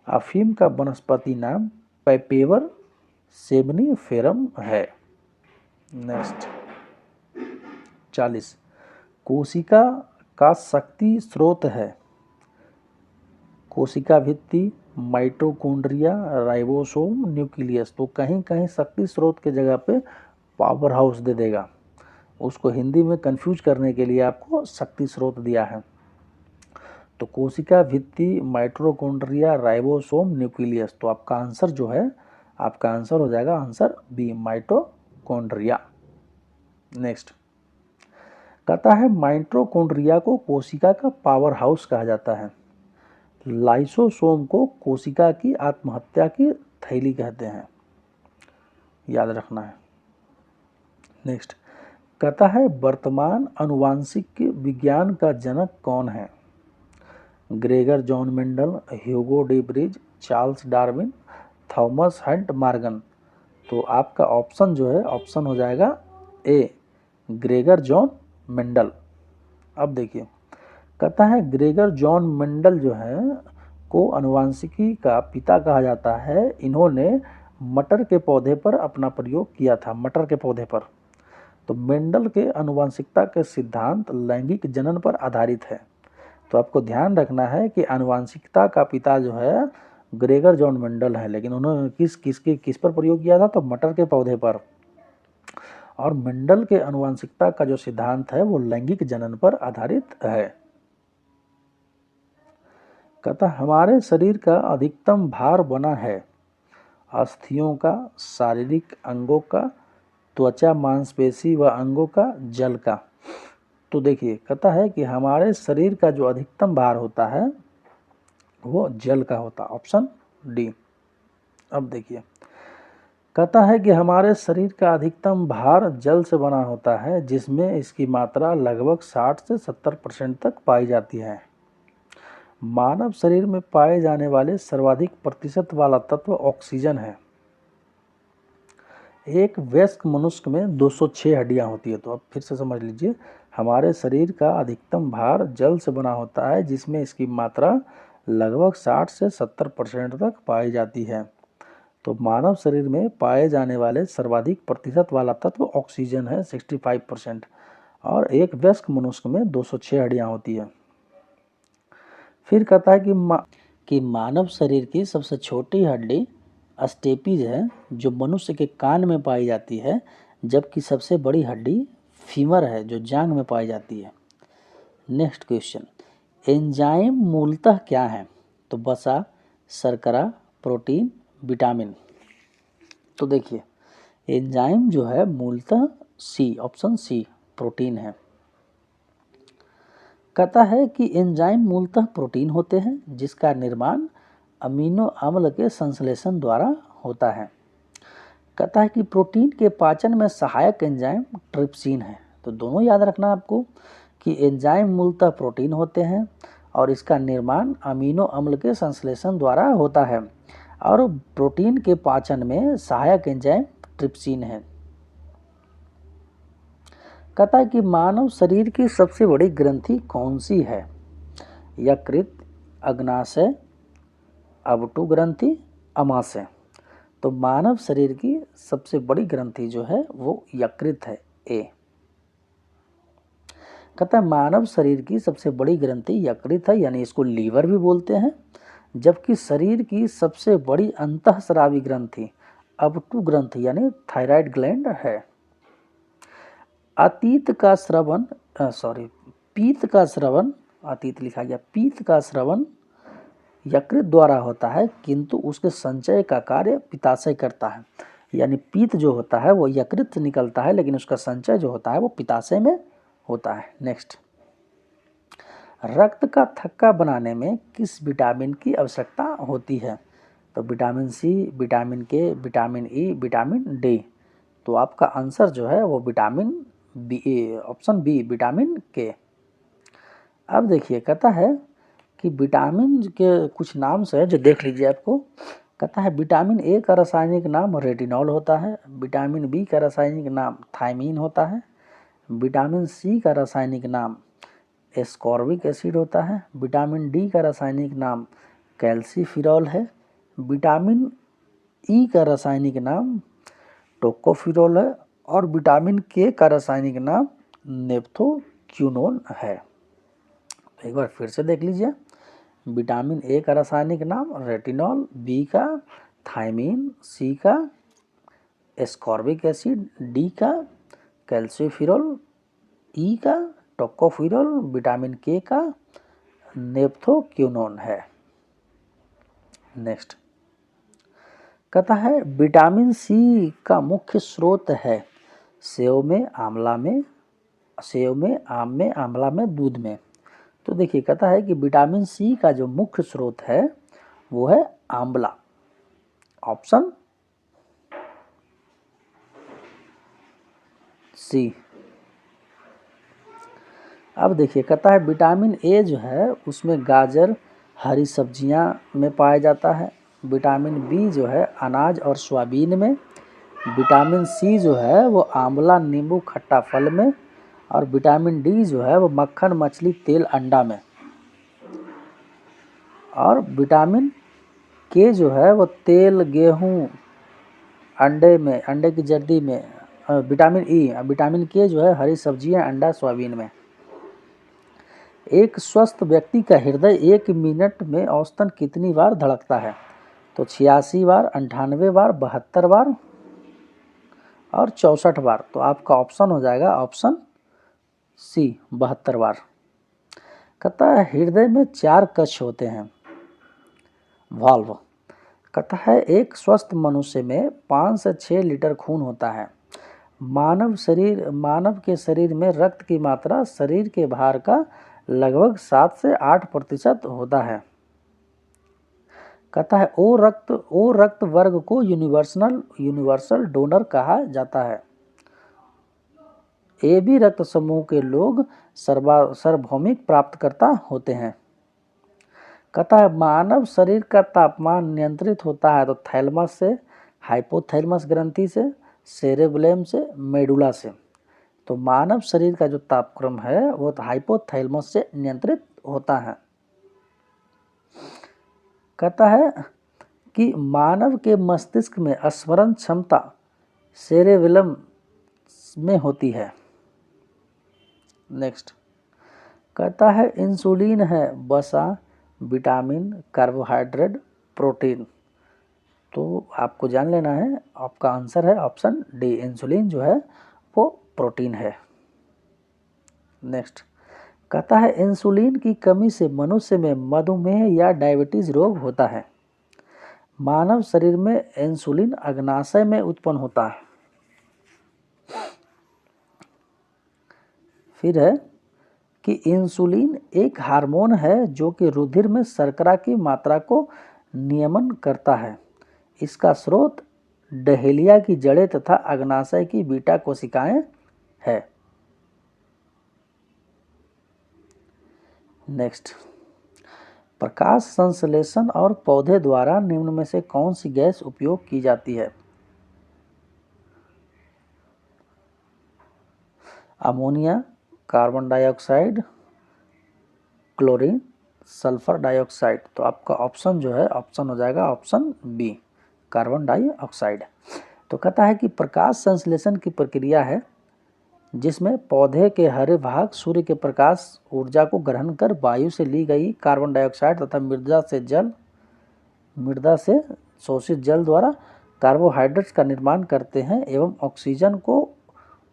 अफीम का वनस्पति नाम पैपेवर सेमनीफेरम है। नेक्स्ट 40 कोशिका का शक्ति स्रोत है। कोशिका भित्ति, माइटोकॉन्ड्रिया, राइबोसोम, न्यूक्लियस। तो कहीं कहीं शक्ति स्रोत के जगह पे पावर हाउस दे देगा, उसको हिंदी में कंफ्यूज करने के लिए आपको शक्ति स्रोत दिया है। तो कोशिका भित्ति, माइटोकॉन्ड्रिया, राइबोसोम, न्यूक्लियस। तो आपका आंसर जो है, आपका आंसर हो जाएगा आंसर बी माइटोकॉन्ड्रिया। नेक्स्ट कहता है माइटोकॉन्ड्रिया को कोशिका का पावर हाउस कहा जाता है। लाइसोसोम को कोशिका की आत्महत्या की थैली कहते हैं, याद रखना है। नेक्स्ट, कहता है वर्तमान आनुवांशिक विज्ञान का जनक कौन है? Gregor John Mendel, Hugo de bridge, Charles Darwin, Thomas Hunt Morgan. तो आपका ऑप्शन जो है ऑप्शन हो जाएगा ए, ग्रेगर जॉन मेंडल। अब देखिए, कहता है ग्रेगर जॉन मेंडल जो है को आनुवांशिकी का पिता कहा जाता है। इन्होंने मटर के पौधे पर अपना प्रयोग किया था, मटर के पौधे पर। तो मेंडल के आनुवांशिकता के सिद्धांत लैंगिक जनन पर आधारित है। तो आपको ध्यान रखना है कि आनुवांशिकता का पिता जो है ग्रेगर जॉन मेंडल है, लेकिन उन्होंने किस पर प्रयोग किया था? तो मटर के पौधे पर। और मेंडल के आनुवांशिकता का जो सिद्धांत है वो लैंगिक जनन पर आधारित है। कहता हमारे शरीर का अधिकतम भार बना है अस्थियों का, शारीरिक अंगों का, त्वचा, मांसपेशी व अंगों का, जल का। तो देखिए, कहता है कि हमारे शरीर का जो अधिकतम भार होता है वो जल का होता है, ऑप्शन डी। अब देखिए, कहता है कि हमारे शरीर का अधिकतम भार जल से बना होता है, जिसमें इसकी मात्रा लगभग 60 से 70% तक पाई जाती है। मानव शरीर में पाए जाने वाले सर्वाधिक प्रतिशत वाला तत्व ऑक्सीजन है। एक वयस्क मनुष्य में 206 हड्डियां होती है। तो अब फिर से समझ लीजिए, हमारे शरीर का अधिकतम भार जल से बना होता है, जिसमें इसकी मात्रा लगभग 60 से 70% तक पाई जाती है। तो मानव शरीर में पाए जाने वाले सर्वाधिक प्रतिशत वाला तत्व ऑक्सीजन है, 65%। और एक वयस्क मनुष्य में 206 हड्डियां होती है। फिर कहता है कि मानव शरीर की सबसे छोटी हड्डी स्टेपीज है, जो मनुष्य के कान में पाई जाती है, जबकि सबसे बड़ी हड्डी फीमर है, जो जांघ में पाई जाती है। नेक्स्ट क्वेश्चन, एंजाइम मूलतः क्या है? तो वसा, शर्करा, प्रोटीन, विटामिन। तो देखिए, एंजाइम जो है मूलतः सी, ऑप्शन सी, प्रोटीन है। कहता है कि एंजाइम मूलतः प्रोटीन होते हैं, जिसका निर्माण अमीनो अम्ल के संश्लेषण द्वारा होता है। कहता है कि प्रोटीन के पाचन में सहायक एंजाइम ट्रिप्सिन है। तो दोनों याद रखना आपको कि एंजाइम मूलतः प्रोटीन होते हैं और इसका निर्माण अमीनो अम्ल के संश्लेषण द्वारा होता है, और प्रोटीन के पाचन में सहायक एंजाइम ट्रिप्सिन है। कहता है कि मानव शरीर की सबसे बड़ी ग्रंथि कौन सी है? यकृत, अग्नाशय, अवटु ग्रंथि, अमाशय। तो मानव शरीर की सबसे बड़ी ग्रंथि जो है वो यकृत है, ए। कहता है मानव शरीर की सबसे बड़ी ग्रंथि यकृत है, यानी इसको लीवर भी बोलते हैं। जबकि शरीर की सबसे बड़ी अंतःस्रावी ग्रंथि अवटु ग्रंथि यानी थायराइड ग्लैंड है। अतीत का श्रवण पीत का श्रवण, अतीत लिखा गया, पीत का श्रवण यकृत द्वारा होता है, किंतु उसके संचय का कार्य पित्ताशय करता है। यानी पीत जो होता है वो यकृत से निकलता है, लेकिन उसका संचय जो होता है वो पित्ताशय में होता है। नेक्स्ट, रक्त का थक्का बनाने में किस विटामिन की आवश्यकता होती है? तो vitamin C, vitamin K, vitamin E, vitamin D. तो आपका आंसर जो है वो vitamin B, option B, vitamin K. अब देखिए, कहता है कि विटामिन के कुछ नाम से जो देख लीजिए आपको। कहता है विटामिन ए का रासायनिक नाम रेटिनॉल होता है, विटामिन बी का रासायनिक नाम थायमीन होता है, विटामिन सी का रासायनिक नाम एस्कॉर्बिक एसिड होता है, विटामिन डी का रासायनिक नाम कैल्सीफिरॉल है, विटामिन ई का रासायनिक नाम टोकोफिरॉल है, और विटामिन के का रासायनिक नाम नेप्थोक्यूनोन है। एक बार फिर से देख लीजिए, विटामिन ए का रासायनिक नाम रेटिनॉल, बी का थायमीन, सी का एस्कॉर्बिक एसिड, डी का कैल्सीफिरॉल, ई का टोकोफिरॉल, विटामिन के का नेप्थोक्यूनोन है। नेक्स्ट, कहता है विटामिन सी का मुख्य स्रोत है सेव में, आंवला में, सेव में, आम में, आंवला में, दूध में। तो देखिए कहता है कि विटामिन सी का जो मुख्य स्रोत है वो है आंवला, ऑप्शन सी। अब देखिए कहता है विटामिन ए जो है उसमें गाजर, हरी सब्जियां में पाया जाता है। विटामिन बी जो है अनाज और सोयाबीन में। विटामिन सी जो है वो आंवला, नींबू, खट्टा फल में। और विटामिन डी जो है वो मक्खन, मछली, तेल, अंडा में। और विटामिन के जो है वो तेल, गेहूं, अंडे में, अंडे की जर्दी में। विटामिन के जो है हरी सब्जियां, अंडा, सोयाबीन में। एक स्वस्थ व्यक्ति का हृदय 1 मिनट में औसतन कितनी बार धड़कता है? तो 86 बार, 98 बार, 72 बार और 64 बार। तो आपका ऑप्शन हो जाएगा ऑप्शन सी, 72 बार। कहता है हृदय में 4 कक्ष होते हैं, वाल्व। कहता है एक स्वस्थ मनुष्य में 5 से 6 लीटर खून होता है। मानव के शरीर में रक्त की मात्रा शरीर के भार का लगभग 7 से 8% होता है। कहता है ओ रक्त वर्ग को यूनिवर्सल डोनर कहा जाता है। ए बी रक्त समूह के लोग सार्वभौमिक प्राप्तकर्ता होते हैं। कहता है मानव शरीर का तापमान नियंत्रित होता है तो थैलमस से, हाइपोथैलेमस ग्रंथि से, सेरेब्रम से, मेडुला से। तो मानव शरीर का जो तापक्रम है वो तो हाइपोथैलेमस से नियंत्रित होता है। कहता है कि मानव के मस्तिष्क में स्मरण क्षमता सेरेबेलम में होती है। नेक्स्ट कहता है इंसुलिन है वसा, विटामिन, कार्बोहाइड्रेट, प्रोटीन। तो आपको जान लेना है, आपका आंसर है ऑप्शन डी, इंसुलिन जो है वो प्रोटीन है। नेक्स्ट कहता है इंसुलिन की कमी से मनुष्य में मधुमेह या डायबिटीज रोग होता है। मानव शरीर में इंसुलिन अग्नाशय में उत्पन्न होता है। फिर है कि इंसुलिन एक हार्मोन है जो कि रुधिर में शर्करा की मात्रा को नियमन करता है। इसका स्रोत डहेलिया की जड़ें तथा अग्नाशय की बीटा कोशिकाएं है। नेक्स्ट प्रकाश संश्लेषण और पौधे द्वारा निम्न में से कौन सी गैस उपयोग की जाती है? Ammonia, carbon dioxide, chlorine, sulphur dioxide. तो आपका ऑप्शन जो है ऑप्शन हो जाएगा ऑप्शन बी, कार्बन डाइऑक्साइड। तो कहता है कि प्रकाश संश्लेषण की प्रक्रिया है जिसमें पौधे के हरे भाग सूर्य के प्रकाश ऊर्जा को ग्रहण कर वायु से ली गई कार्बन डाइऑक्साइड तथा मृदा से शोषित जल द्वारा कार्बोहाइड्रेट्स का निर्माण करते हैं एवं ऑक्सीजन को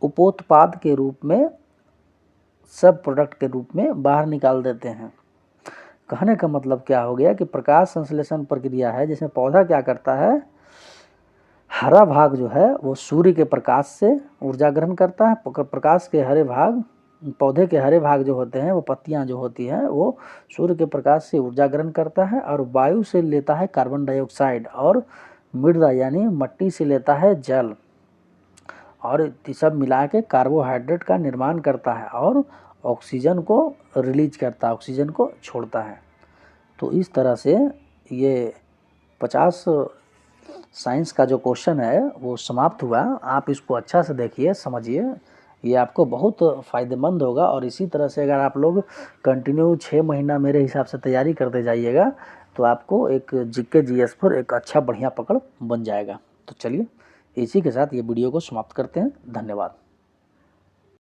उपोत्पाद के रूप में, सब प्रोडक्ट के रूप में बाहर निकाल देते हैं। कहने का मतलब क्या हो गया कि प्रकाश संश्लेषण प्रक्रिया है जिसमें पौधा क्या करता है, हरा भाग जो है वो सूर्य के प्रकाश से ऊर्जा ग्रहण करता है। प्रकाश के हरे भाग, पौधे के हरे भाग जो होते हैं वो पत्तियां जो होती हैं वो सूर्य के प्रकाश से ऊर्जा ग्रहण करता है और वायु से लेता है कार्बन डाइऑक्साइड और मृदा यानी मट्टी से लेता है जल और सब मिला के कार्बोहाइड्रेट का निर्माण करता है और ऑक्सीजन को रिलीज करता है, ऑक्सीजन को छोड़ता है। तो इस तरह से ये 50 साइंस का जो क्वेश्चन है वो समाप्त हुआ। आप इसको अच्छा से देखिए, समझिए, ये आपको बहुत फ़ायदेमंद होगा। और इसी तरह से अगर आप लोग कंटिन्यू 6 महीना मेरे हिसाब से तैयारी करते जाइएगा तो आपको एक जीके जीएस पर एक अच्छा बढ़िया पकड़ बन जाएगा। तो चलिए इसी के साथ ये वीडियो को समाप्त करते हैं। धन्यवाद।